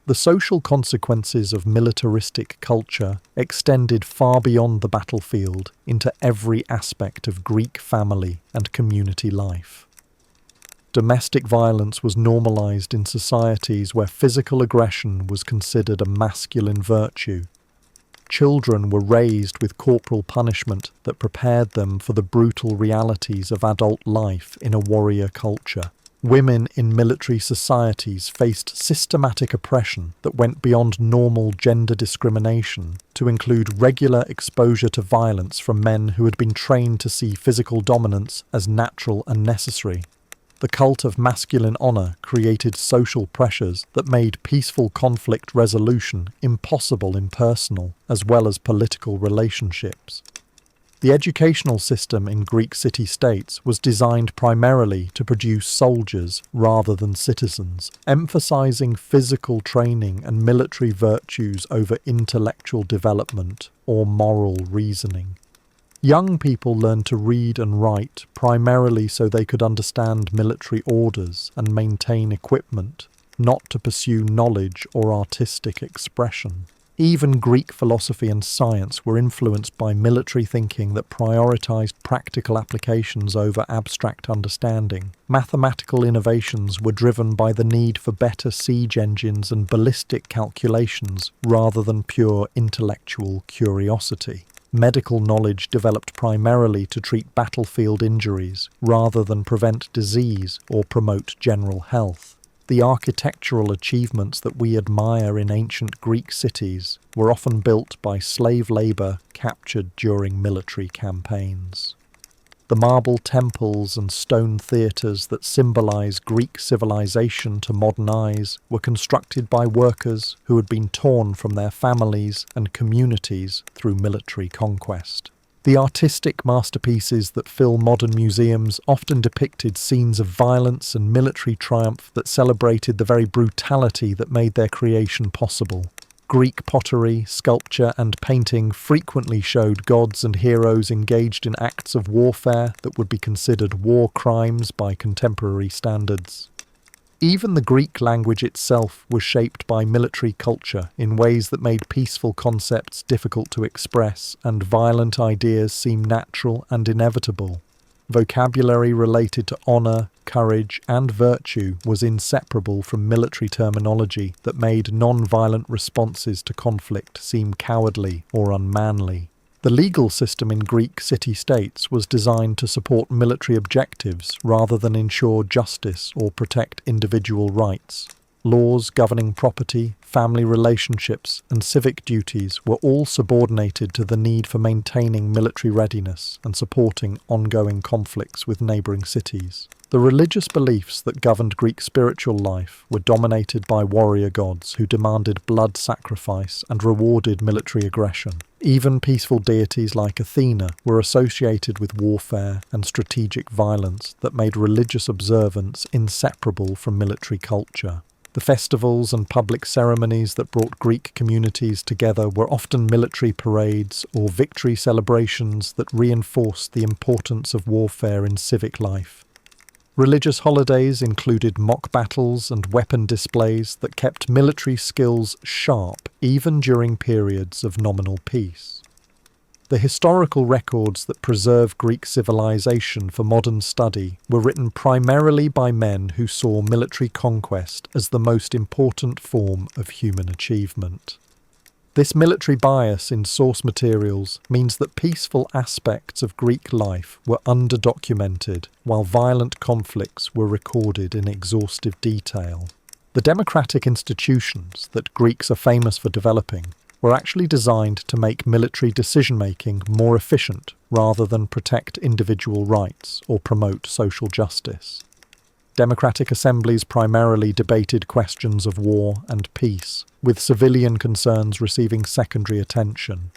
S1: The social consequences of militaristic culture extended far beyond the battlefield into every aspect of Greek family and community life. Domestic violence was normalized in societies where physical aggression was considered a masculine virtue. Children were raised with corporal punishment that prepared them for the brutal realities of adult life in a warrior culture. Women in military societies faced systematic oppression that went beyond normal gender discrimination to include regular exposure to violence from men who had been trained to see physical dominance as natural and necessary. The cult of masculine honor created social pressures that made peaceful conflict resolution impossible in personal as well as political relationships. The educational system in Greek city-states was designed primarily to produce soldiers rather than citizens, emphasizing physical training and military virtues over intellectual development or moral reasoning. Young people learned to read and write primarily so they could understand military orders and maintain equipment, not to pursue knowledge or artistic expression. Even Greek philosophy and science were influenced by military thinking that prioritized practical applications over abstract understanding. Mathematical innovations were driven by the need for better siege engines and ballistic calculations rather than pure intellectual curiosity. Medical knowledge developed primarily to treat battlefield injuries rather than prevent disease or promote general health. The architectural achievements that we admire in ancient Greek cities were often built by slave labor captured during military campaigns. The marble temples and stone theatres that symbolize Greek civilization to modern eyes were constructed by workers who had been torn from their families and communities through military conquest. The artistic masterpieces that fill modern museums often depicted scenes of violence and military triumph that celebrated the very brutality that made their creation possible. Greek pottery, sculpture, and painting frequently showed gods and heroes engaged in acts of warfare that would be considered war crimes by contemporary standards. Even the Greek language itself was shaped by military culture in ways that made peaceful concepts difficult to express and violent ideas seem natural and inevitable. Vocabulary related to honor, courage, and virtue was inseparable from military terminology that made non-violent responses to conflict seem cowardly or unmanly. The legal system in Greek city-states was designed to support military objectives rather than ensure justice or protect individual rights. Laws governing property, family relationships, and civic duties were all subordinated to the need for maintaining military readiness and supporting ongoing conflicts with neighbouring cities. The religious beliefs that governed Greek spiritual life were dominated by warrior gods who demanded blood sacrifice and rewarded military aggression. Even peaceful deities like Athena were associated with warfare and strategic violence that made religious observance inseparable from military culture. The festivals and public ceremonies that brought Greek communities together were often military parades or victory celebrations that reinforced the importance of warfare in civic life. Religious holidays included mock battles and weapon displays that kept military skills sharp even during periods of nominal peace. The historical records that preserve Greek civilization for modern study were written primarily by men who saw military conquest as the most important form of human achievement. This military bias in source materials means that peaceful aspects of Greek life were underdocumented, while violent conflicts were recorded in exhaustive detail. The democratic institutions that Greeks are famous for developing were actually designed to make military decision-making more efficient rather than protect individual rights or promote social justice. Democratic assemblies primarily debated questions of war and peace, with civilian concerns receiving secondary attention.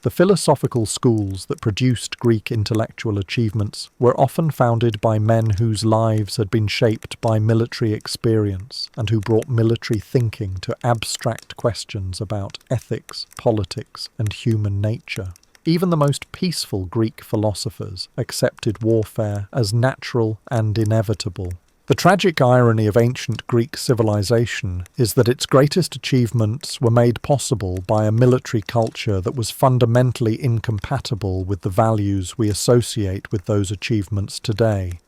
S1: The philosophical schools that produced Greek intellectual achievements were often founded by men whose lives had been shaped by military experience and who brought military thinking to abstract questions about ethics, politics, and human nature. Even the most peaceful Greek philosophers accepted warfare as natural and inevitable. The tragic irony of ancient Greek civilization is that its greatest achievements were made possible by a military culture that was fundamentally incompatible with the values we associate with those achievements today.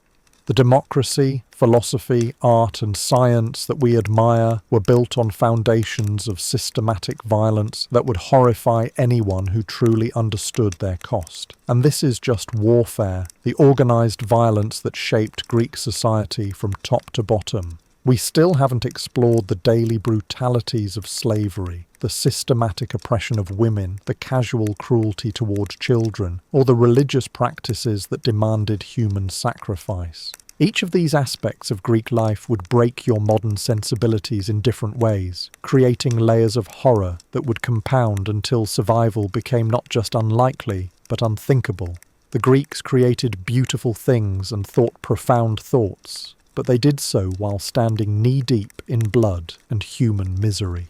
S1: The democracy, philosophy, art, and science that we admire were built on foundations of systematic violence that would horrify anyone who truly understood their cost. And this is just warfare, the organized violence that shaped Greek society from top to bottom. We still haven't explored the daily brutalities of slavery, the systematic oppression of women, the casual cruelty toward children, or the religious practices that demanded human sacrifice. Each of these aspects of Greek life would break your modern sensibilities in different ways, creating layers of horror that would compound until survival became not just unlikely, but unthinkable. The Greeks created beautiful things and thought profound thoughts, but they did so while standing knee-deep in blood and human misery.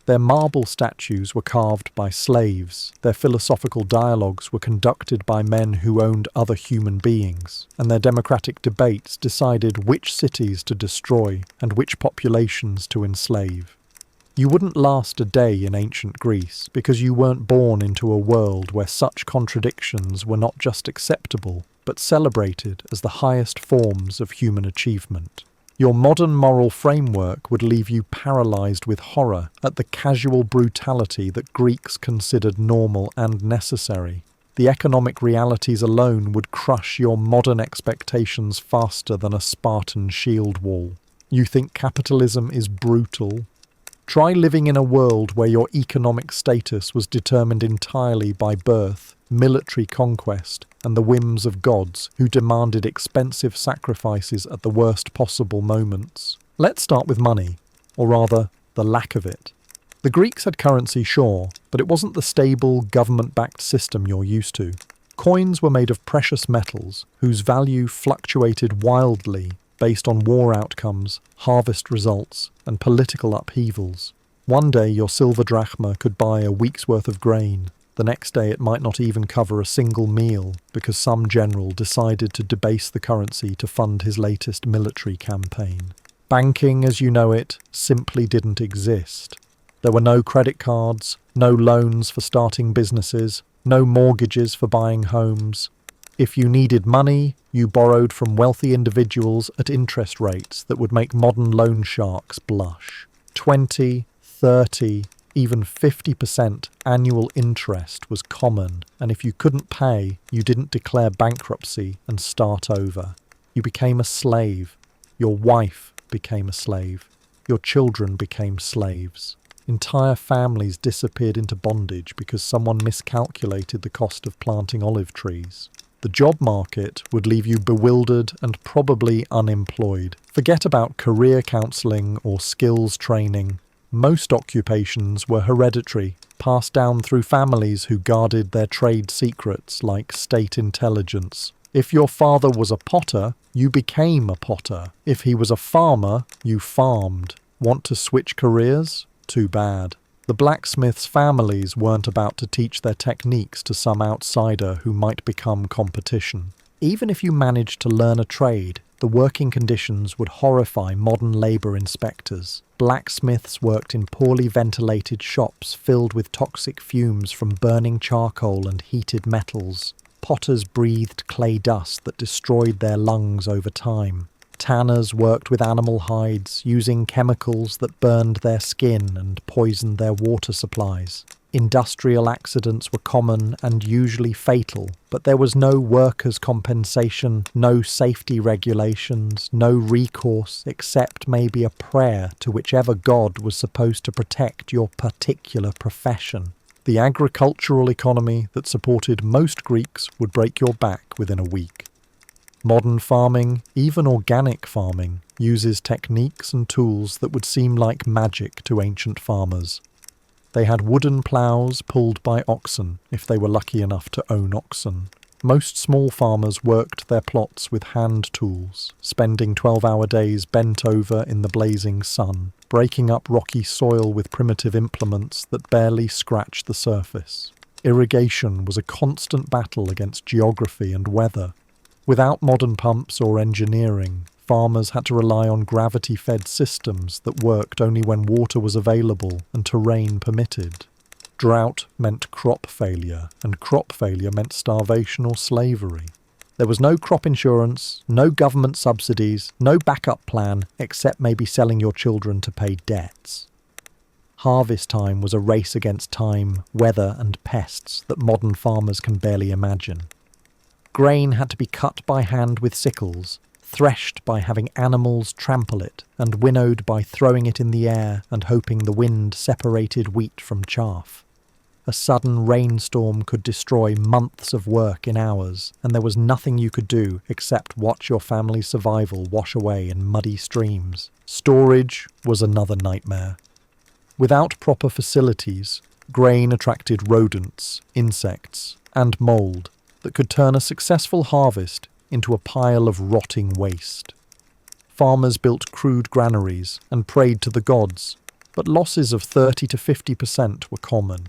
S1: Their marble statues were carved by slaves, their philosophical dialogues were conducted by men who owned other human beings, and their democratic debates decided which cities to destroy and which populations to enslave. You wouldn't last a day in ancient Greece because you weren't born into a world where such contradictions were not just acceptable, but celebrated as the highest forms of human achievement. Your modern moral framework would leave you paralyzed with horror at the casual brutality that Greeks considered normal and necessary. The economic realities alone would crush your modern expectations faster than a Spartan shield wall. You think capitalism is brutal? Try living in a world where your economic status was determined entirely by birth, military conquest, and the whims of gods who demanded expensive sacrifices at the worst possible moments. Let's start with money, or rather, the lack of it. The Greeks had currency, sure, but it wasn't the stable, government-backed system you're used to. Coins were made of precious metals, whose value fluctuated wildly based on war outcomes, harvest results, and political upheavals. One day your silver drachma could buy a week's worth of grain. The next day it might not even cover a single meal because some general decided to debase the currency to fund his latest military campaign. Banking, as you know it, simply didn't exist. There were no credit cards, no loans for starting businesses, no mortgages for buying homes. If you needed money, you borrowed from wealthy individuals at interest rates that would make modern loan sharks blush. 20, 30, even 50% annual interest was common, and if you couldn't pay, you didn't declare bankruptcy and start over. You became a slave. Your wife became a slave. Your children became slaves. Entire families disappeared into bondage because someone miscalculated the cost of planting olive trees. The job market would leave you bewildered and probably unemployed. Forget about career counselling or skills training. Most occupations were hereditary, passed down through families who guarded their trade secrets like state intelligence. If your father was a potter, you became a potter. If he was a farmer, you farmed. Want to switch careers? Too bad. The blacksmiths' families weren't about to teach their techniques to some outsider who might become competition. Even if you managed to learn a trade, The working conditions would horrify modern labour inspectors. Blacksmiths worked in poorly ventilated shops filled with toxic fumes from burning charcoal and heated metals. Potters breathed clay dust that destroyed their lungs over time. Tanners worked with animal hides, using chemicals that burned their skin and poisoned their water supplies. Industrial accidents were common and usually fatal, but there was no workers' compensation, no safety regulations, no recourse except maybe a prayer to whichever god was supposed to protect your particular profession. The agricultural economy that supported most Greeks would break your back within a week. Modern farming, even organic farming, uses techniques and tools that would seem like magic to ancient farmers. They had wooden ploughs pulled by oxen, if they were lucky enough to own oxen. Most small farmers worked their plots with hand tools, spending 12-hour days bent over in the blazing sun, breaking up rocky soil with primitive implements that barely scratched the surface. Irrigation was a constant battle against geography and weather. Without modern pumps or engineering, farmers had to rely on gravity-fed systems that worked only when water was available and terrain permitted. Drought meant crop failure, and crop failure meant starvation or slavery. There was no crop insurance, no government subsidies, no backup plan, except maybe selling your children to pay debts. Harvest time was a race against time, weather, and pests that modern farmers can barely imagine. Grain had to be cut by hand with sickles, threshed by having animals trample it, and winnowed by throwing it in the air and hoping the wind separated wheat from chaff. A sudden rainstorm could destroy months of work in hours, and there was nothing you could do except watch your family's survival wash away in muddy streams. Storage was another nightmare. Without proper facilities, grain attracted rodents, insects, and mould that could turn a successful harvest into a pile of rotting waste. Farmers built crude granaries and prayed to the gods, but losses of 30 to 50% were common.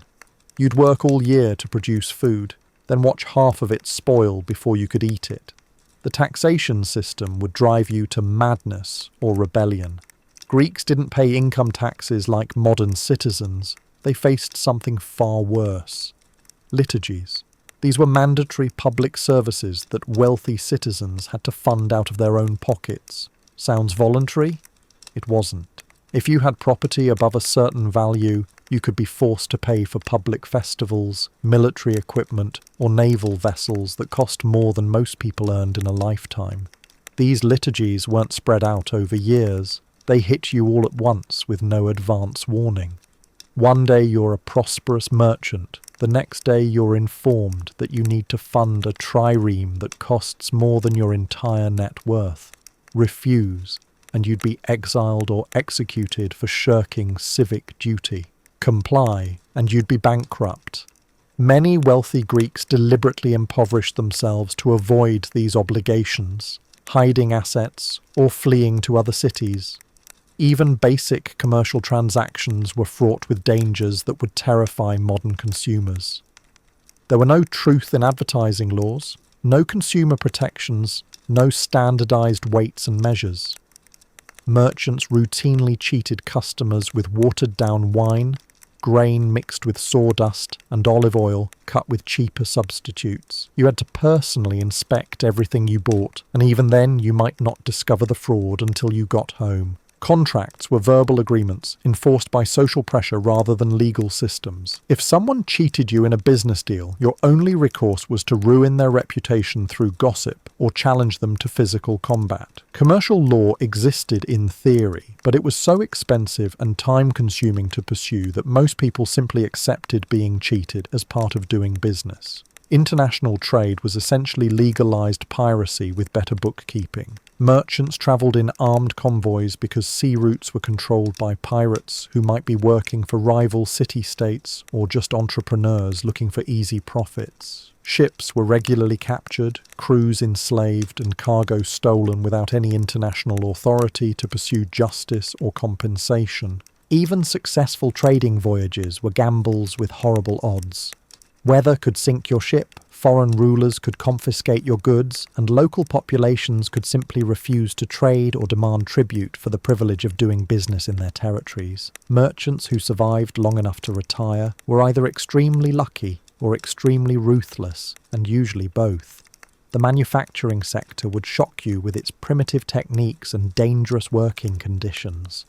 S1: You'd work all year to produce food, then watch half of it spoil before you could eat it. The taxation system would drive you to madness or rebellion. Greeks didn't pay income taxes like modern citizens. They faced something far worse: liturgies. These were mandatory public services that wealthy citizens had to fund out of their own pockets. Sounds voluntary? It wasn't. If you had property above a certain value, you could be forced to pay for public festivals, military equipment, or naval vessels that cost more than most people earned in a lifetime. These liturgies weren't spread out over years. They hit you all at once with no advance warning. One day you're a prosperous merchant. The next day you're informed that you need to fund a trireme that costs more than your entire net worth. Refuse, and you'd be exiled or executed for shirking civic duty. Comply, and you'd be bankrupt. Many wealthy Greeks deliberately impoverished themselves to avoid these obligations, hiding assets or fleeing to other cities. Even basic commercial transactions were fraught with dangers that would terrify modern consumers. There were no truth in advertising laws, no consumer protections, no standardized weights and measures. Merchants routinely cheated customers with watered-down wine, grain mixed with sawdust, and olive oil cut with cheaper substitutes. You had to personally inspect everything you bought, and even then you might not discover the fraud until you got home. Contracts were verbal agreements enforced by social pressure rather than legal systems. If someone cheated you in a business deal, your only recourse was to ruin their reputation through gossip or challenge them to physical combat. Commercial law existed in theory, but it was so expensive and time-consuming to pursue that most people simply accepted being cheated as part of doing business. International trade was essentially legalized piracy with better bookkeeping. Merchants travelled in armed convoys because sea routes were controlled by pirates who might be working for rival city-states or just entrepreneurs looking for easy profits. Ships were regularly captured, crews enslaved, and cargo stolen without any international authority to pursue justice or compensation. Even successful trading voyages were gambles with horrible odds. Weather could sink your ship, foreign rulers could confiscate your goods, and local populations could simply refuse to trade or demand tribute for the privilege of doing business in their territories. Merchants who survived long enough to retire were either extremely lucky or extremely ruthless, and usually both. The manufacturing sector would shock you with its primitive techniques and dangerous working conditions.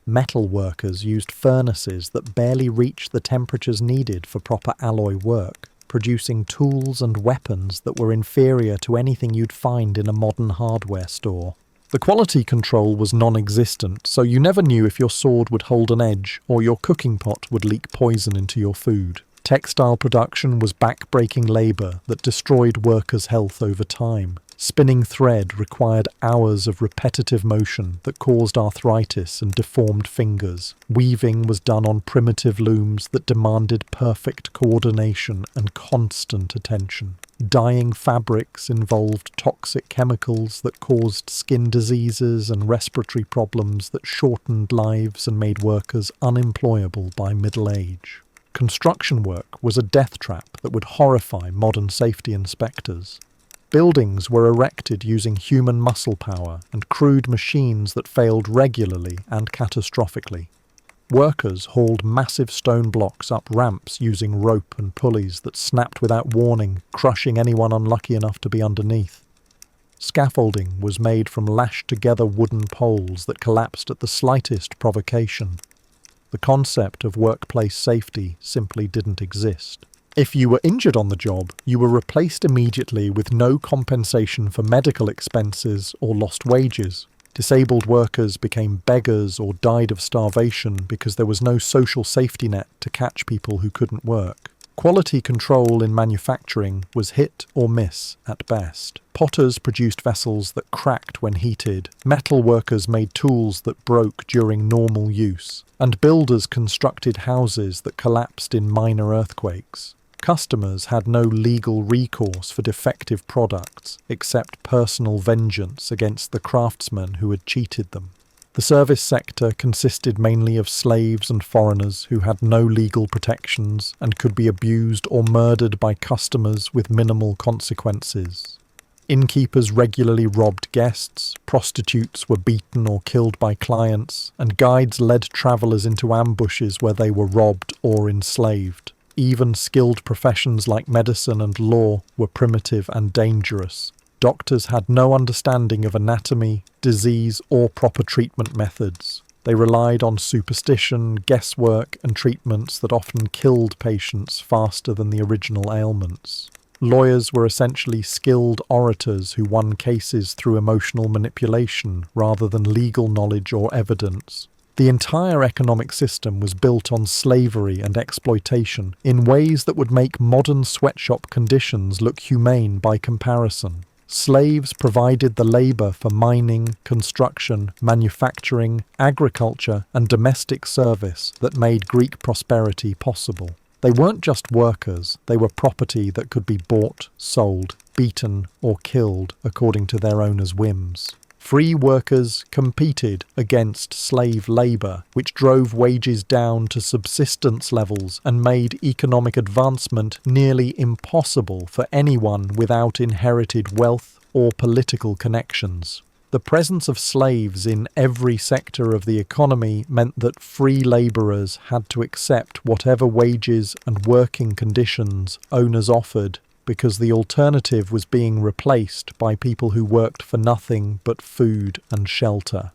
S1: Metal workers used furnaces that barely reached the temperatures needed for proper alloy work, producing tools and weapons that were inferior to anything you'd find in a modern hardware store. The quality control was non-existent, so you never knew if your sword would hold an edge or your cooking pot would leak poison into your food. Textile production was back-breaking labour that destroyed workers' health over time. Spinning thread required hours of repetitive motion that caused arthritis and deformed fingers. Weaving was done on primitive looms that demanded perfect coordination and constant attention. Dyeing fabrics involved toxic chemicals that caused skin diseases and respiratory problems that shortened lives and made workers unemployable by middle age. Construction work was a death trap that would horrify modern safety inspectors. Buildings were erected using human muscle power and crude machines that failed regularly and catastrophically. Workers hauled massive stone blocks up ramps using rope and pulleys that snapped without warning, crushing anyone unlucky enough to be underneath. Scaffolding was made from lashed-together wooden poles that collapsed at the slightest provocation. The concept of workplace safety simply didn't exist. If you were injured on the job, you were replaced immediately with no compensation for medical expenses or lost wages. Disabled workers became beggars or died of starvation because there was no social safety net to catch people who couldn't work. Quality control in manufacturing was hit or miss at best. Potters produced vessels that cracked when heated, metal workers made tools that broke during normal use, and builders constructed houses that collapsed in minor earthquakes. Customers had no legal recourse for defective products except personal vengeance against the craftsmen who had cheated them. The service sector consisted mainly of slaves and foreigners who had no legal protections and could be abused or murdered by customers with minimal consequences. Innkeepers regularly robbed guests, prostitutes were beaten or killed by clients, and guides led travellers into ambushes where they were robbed or enslaved. Even skilled professions like medicine and law were primitive and dangerous. Doctors had no understanding of anatomy, disease, or proper treatment methods. They relied on superstition, guesswork, and treatments that often killed patients faster than the original ailments. Lawyers were essentially skilled orators who won cases through emotional manipulation rather than legal knowledge or evidence. The entire economic system was built on slavery and exploitation in ways that would make modern sweatshop conditions look humane by comparison. Slaves provided the labour for mining, construction, manufacturing, agriculture, and domestic service that made Greek prosperity possible. They weren't just workers, they were property that could be bought, sold, beaten, or killed according to their owners' whims. Free workers competed against slave labour, which drove wages down to subsistence levels and made economic advancement nearly impossible for anyone without inherited wealth or political connections. The presence of slaves in every sector of the economy meant that free labourers had to accept whatever wages and working conditions owners offered, because the alternative was being replaced by people who worked for nothing but food and shelter.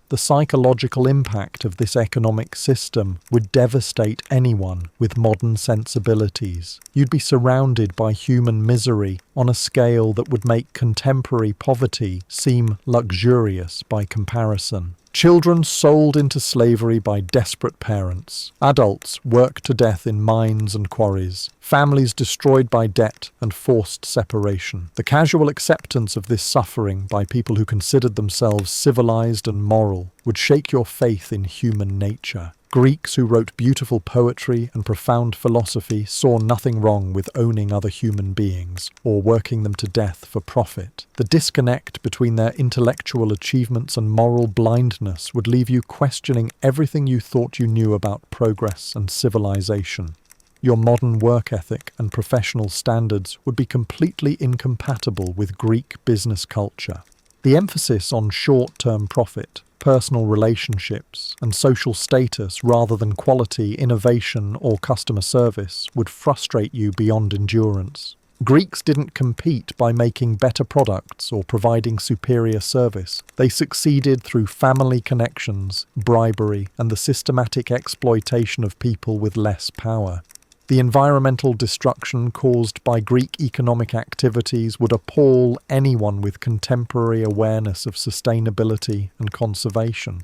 S1: The psychological impact of this economic system would devastate anyone with modern sensibilities. You'd be surrounded by human misery on a scale that would make contemporary poverty seem luxurious by comparison. Children sold into slavery by desperate parents. Adults worked to death in mines and quarries. Families destroyed by debt and forced separation. The casual acceptance of this suffering by people who considered themselves civilized and moral would shake your faith in human nature. Greeks who wrote beautiful poetry and profound philosophy saw nothing wrong with owning other human beings or working them to death for profit. The disconnect between their intellectual achievements and moral blindness would leave you questioning everything you thought you knew about progress and civilization. Your modern work ethic and professional standards would be completely incompatible with Greek business culture. The emphasis on short-term profit, personal relationships, and social status rather than quality, innovation, or customer service would frustrate you beyond endurance. Greeks didn't compete by making better products or providing superior service. They succeeded through family connections, bribery, and the systematic exploitation of people with less power. The environmental destruction caused by Greek economic activities would appall anyone with contemporary awareness of sustainability and conservation.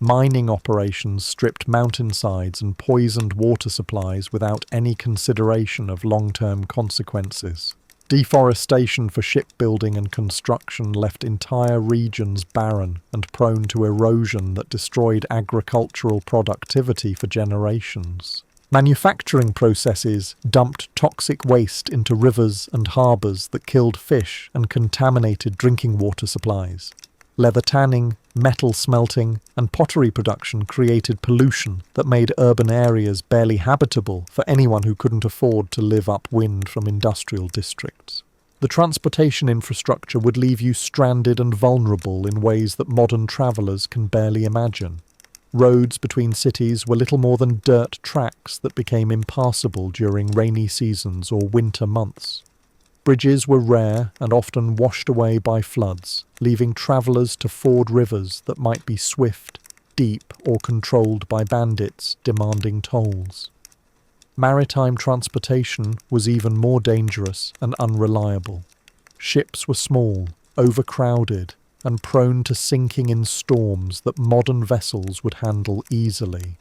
S1: Mining operations stripped mountainsides and poisoned water supplies without any consideration of long-term consequences. Deforestation for shipbuilding and construction left entire regions barren and prone to erosion that destroyed agricultural productivity for generations. Manufacturing processes dumped toxic waste into rivers and harbours that killed fish and contaminated drinking water supplies. Leather tanning, metal smelting, and pottery production created pollution that made urban areas barely habitable for anyone who couldn't afford to live upwind from industrial districts. The transportation infrastructure would leave you stranded and vulnerable in ways that modern travellers can barely imagine. Roads between cities were little more than dirt tracks that became impassable during rainy seasons or winter months. Bridges were rare and often washed away by floods, leaving travellers to ford rivers that might be swift, deep, or controlled by bandits demanding tolls. Maritime transportation was even more dangerous and unreliable. Ships were small, overcrowded, and prone to sinking in storms that modern vessels would handle easily.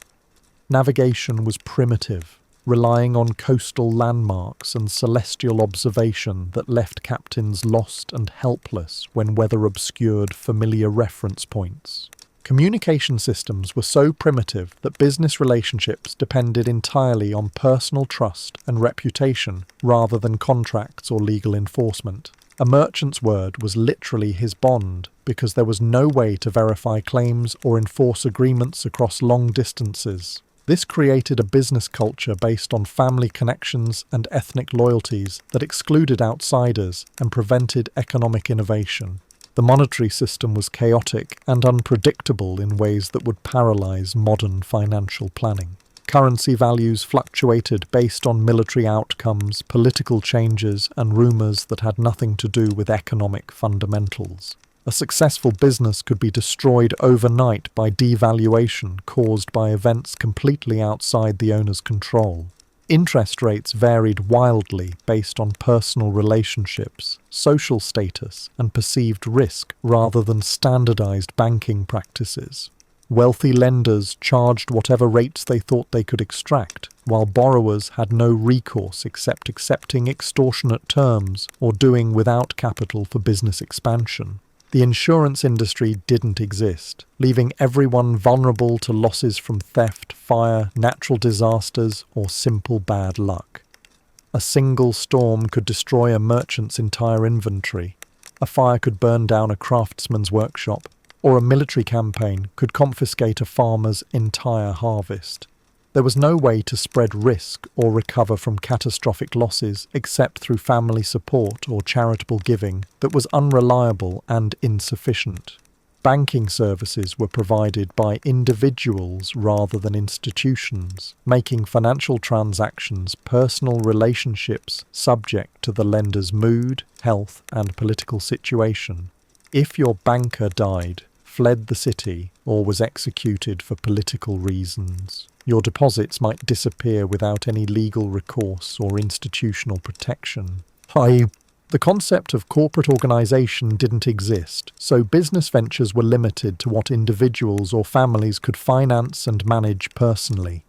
S1: Navigation was primitive, relying on coastal landmarks and celestial observation that left captains lost and helpless when weather obscured familiar reference points. Communication systems were so primitive that business relationships depended entirely on personal trust and reputation rather than contracts or legal enforcement. A merchant's word was literally his bond because there was no way to verify claims or enforce agreements across long distances. This created a business culture based on family connections and ethnic loyalties that excluded outsiders and prevented economic innovation. The monetary system was chaotic and unpredictable in ways that would paralyze modern financial planning. Currency values fluctuated based on military outcomes, political changes, and rumors that had nothing to do with economic fundamentals. A successful business could be destroyed overnight by devaluation caused by events completely outside the owner's control. Interest rates varied wildly based on personal relationships, social status, and perceived risk rather than standardized banking practices. Wealthy lenders charged whatever rates they thought they could extract, while borrowers had no recourse except accepting extortionate terms or doing without capital for business expansion. The insurance industry didn't exist, leaving everyone vulnerable to losses from theft, fire, natural disasters, or simple bad luck. A single storm could destroy a merchant's entire inventory. A fire could burn down a craftsman's workshop, or a military campaign could confiscate a farmer's entire harvest. There was no way to spread risk or recover from catastrophic losses except through family support or charitable giving that was unreliable and insufficient. Banking services were provided by individuals rather than institutions, making financial transactions personal relationships subject to the lender's mood, health, and political situation. If your banker died, fled the city, or was executed for political reasons, your deposits might disappear without any legal recourse or institutional protection. The concept of corporate organization didn't exist, so business ventures were limited to what individuals or families could finance and manage personally.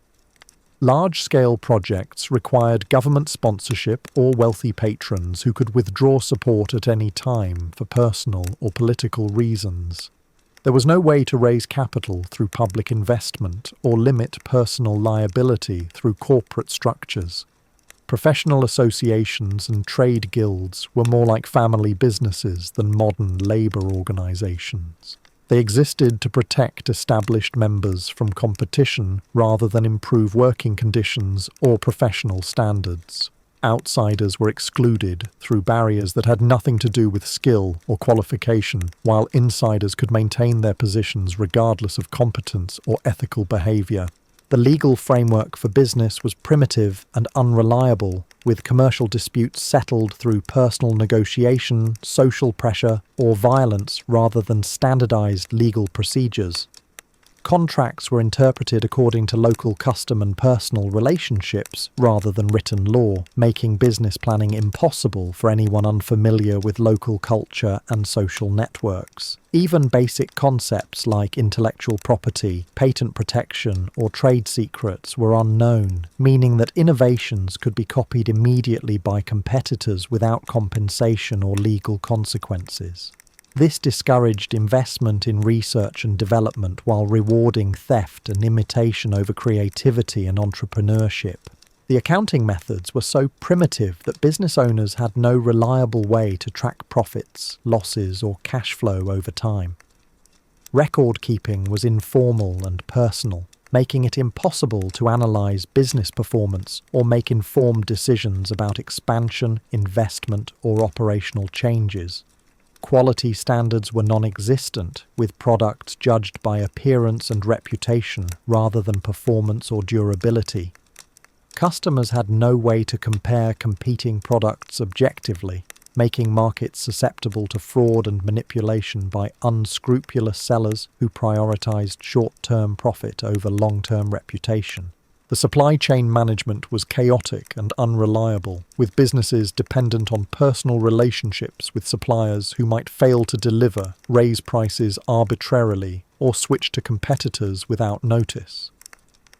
S1: Large-scale projects required government sponsorship or wealthy patrons who could withdraw support at any time for personal or political reasons. There was no way to raise capital through public investment or limit personal liability through corporate structures. Professional associations and trade guilds were more like family businesses than modern labour organisations. They existed to protect established members from competition rather than improve working conditions or professional standards. Outsiders were excluded through barriers that had nothing to do with skill or qualification, while insiders could maintain their positions regardless of competence or ethical behavior. The legal framework for business was primitive and unreliable, with commercial disputes settled through personal negotiation, social pressure, or violence rather than standardized legal procedures. Contracts were interpreted according to local custom and personal relationships rather than written law, making business planning impossible for anyone unfamiliar with local culture and social networks. Even basic concepts like intellectual property, patent protection, or trade secrets were unknown, meaning that innovations could be copied immediately by competitors without compensation or legal consequences. This discouraged investment in research and development while rewarding theft and imitation over creativity and entrepreneurship. The accounting methods were so primitive that business owners had no reliable way to track profits, losses, or cash flow over time. Record keeping was informal and personal, making it impossible to analyze business performance or make informed decisions about expansion, investment, or operational changes. Quality standards were non-existent, with products judged by appearance and reputation rather than performance or durability. Customers had no way to compare competing products objectively, making markets susceptible to fraud and manipulation by unscrupulous sellers who prioritized short-term profit over long-term reputation. The supply chain management was chaotic and unreliable, with businesses dependent on personal relationships with suppliers who might fail to deliver, raise prices arbitrarily, or switch to competitors without notice.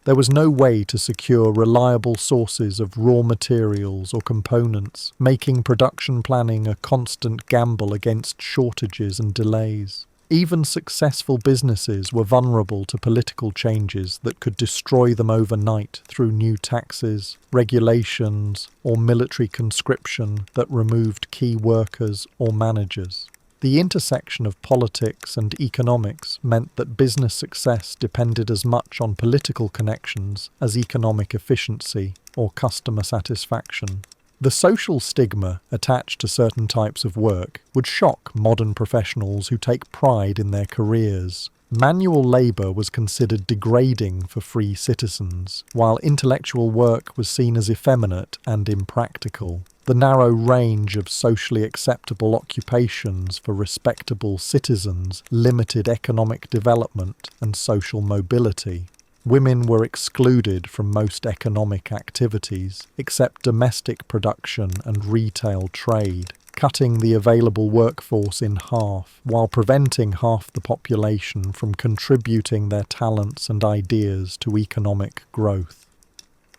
S1: There was no way to secure reliable sources of raw materials or components, making production planning a constant gamble against shortages and delays. Even successful businesses were vulnerable to political changes that could destroy them overnight through new taxes, regulations, or military conscription that removed key workers or managers. The intersection of politics and economics meant that business success depended as much on political connections as economic efficiency or customer satisfaction. The social stigma attached to certain types of work would shock modern professionals who take pride in their careers. Manual labour was considered degrading for free citizens, while intellectual work was seen as effeminate and impractical. The narrow range of socially acceptable occupations for respectable citizens limited economic development and social mobility. Women were excluded from most economic activities, except domestic production and retail trade, cutting the available workforce in half, while preventing half the population from contributing their talents and ideas to economic growth.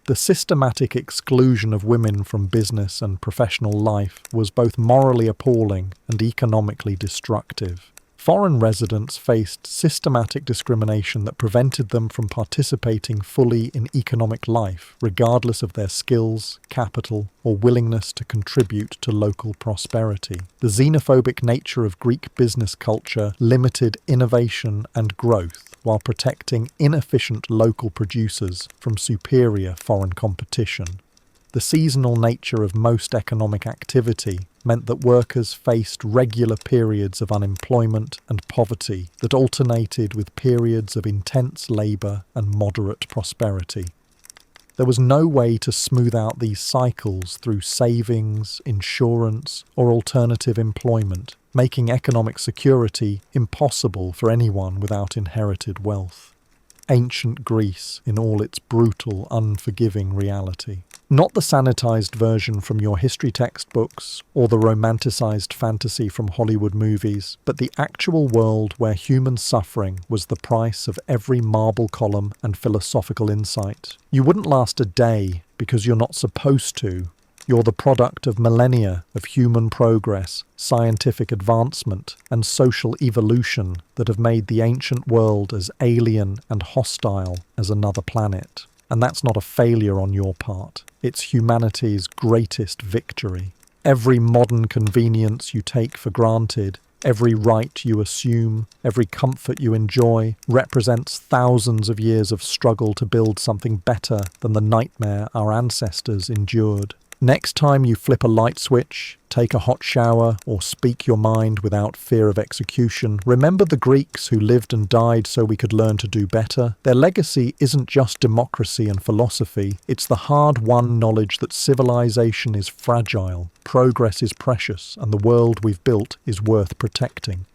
S1: The systematic exclusion of women from business and professional life was both morally appalling and economically destructive. Foreign residents faced systematic discrimination that prevented them from participating fully in economic life, regardless of their skills, capital, or willingness to contribute to local prosperity. The xenophobic nature of Greek business culture limited innovation and growth, while protecting inefficient local producers from superior foreign competition. The seasonal nature of most economic activity meant that workers faced regular periods of unemployment and poverty that alternated with periods of intense labour and moderate prosperity. There was no way to smooth out these cycles through savings, insurance, or alternative employment, making economic security impossible for anyone without inherited wealth. Ancient Greece in all its brutal, unforgiving reality. Not the sanitized version from your history textbooks or the romanticized fantasy from Hollywood movies, but the actual world where human suffering was the price of every marble column and philosophical insight. You wouldn't last a day because you're not supposed to. You're the product of millennia of human progress, scientific advancement, and social evolution that have made the ancient world as alien and hostile as another planet. And that's not a failure on your part. It's humanity's greatest victory. Every modern convenience you take for granted Every right you assume, every comfort you enjoy, represents thousands of years of struggle to build something better than the nightmare our ancestors endured. Next time you flip a light switch, take a hot shower, or speak your mind without fear of execution, remember the Greeks who lived and died so we could learn to do better. Their legacy isn't just democracy and philosophy, it's the hard-won knowledge that civilization is fragile, progress is precious, and the world we've built is worth protecting.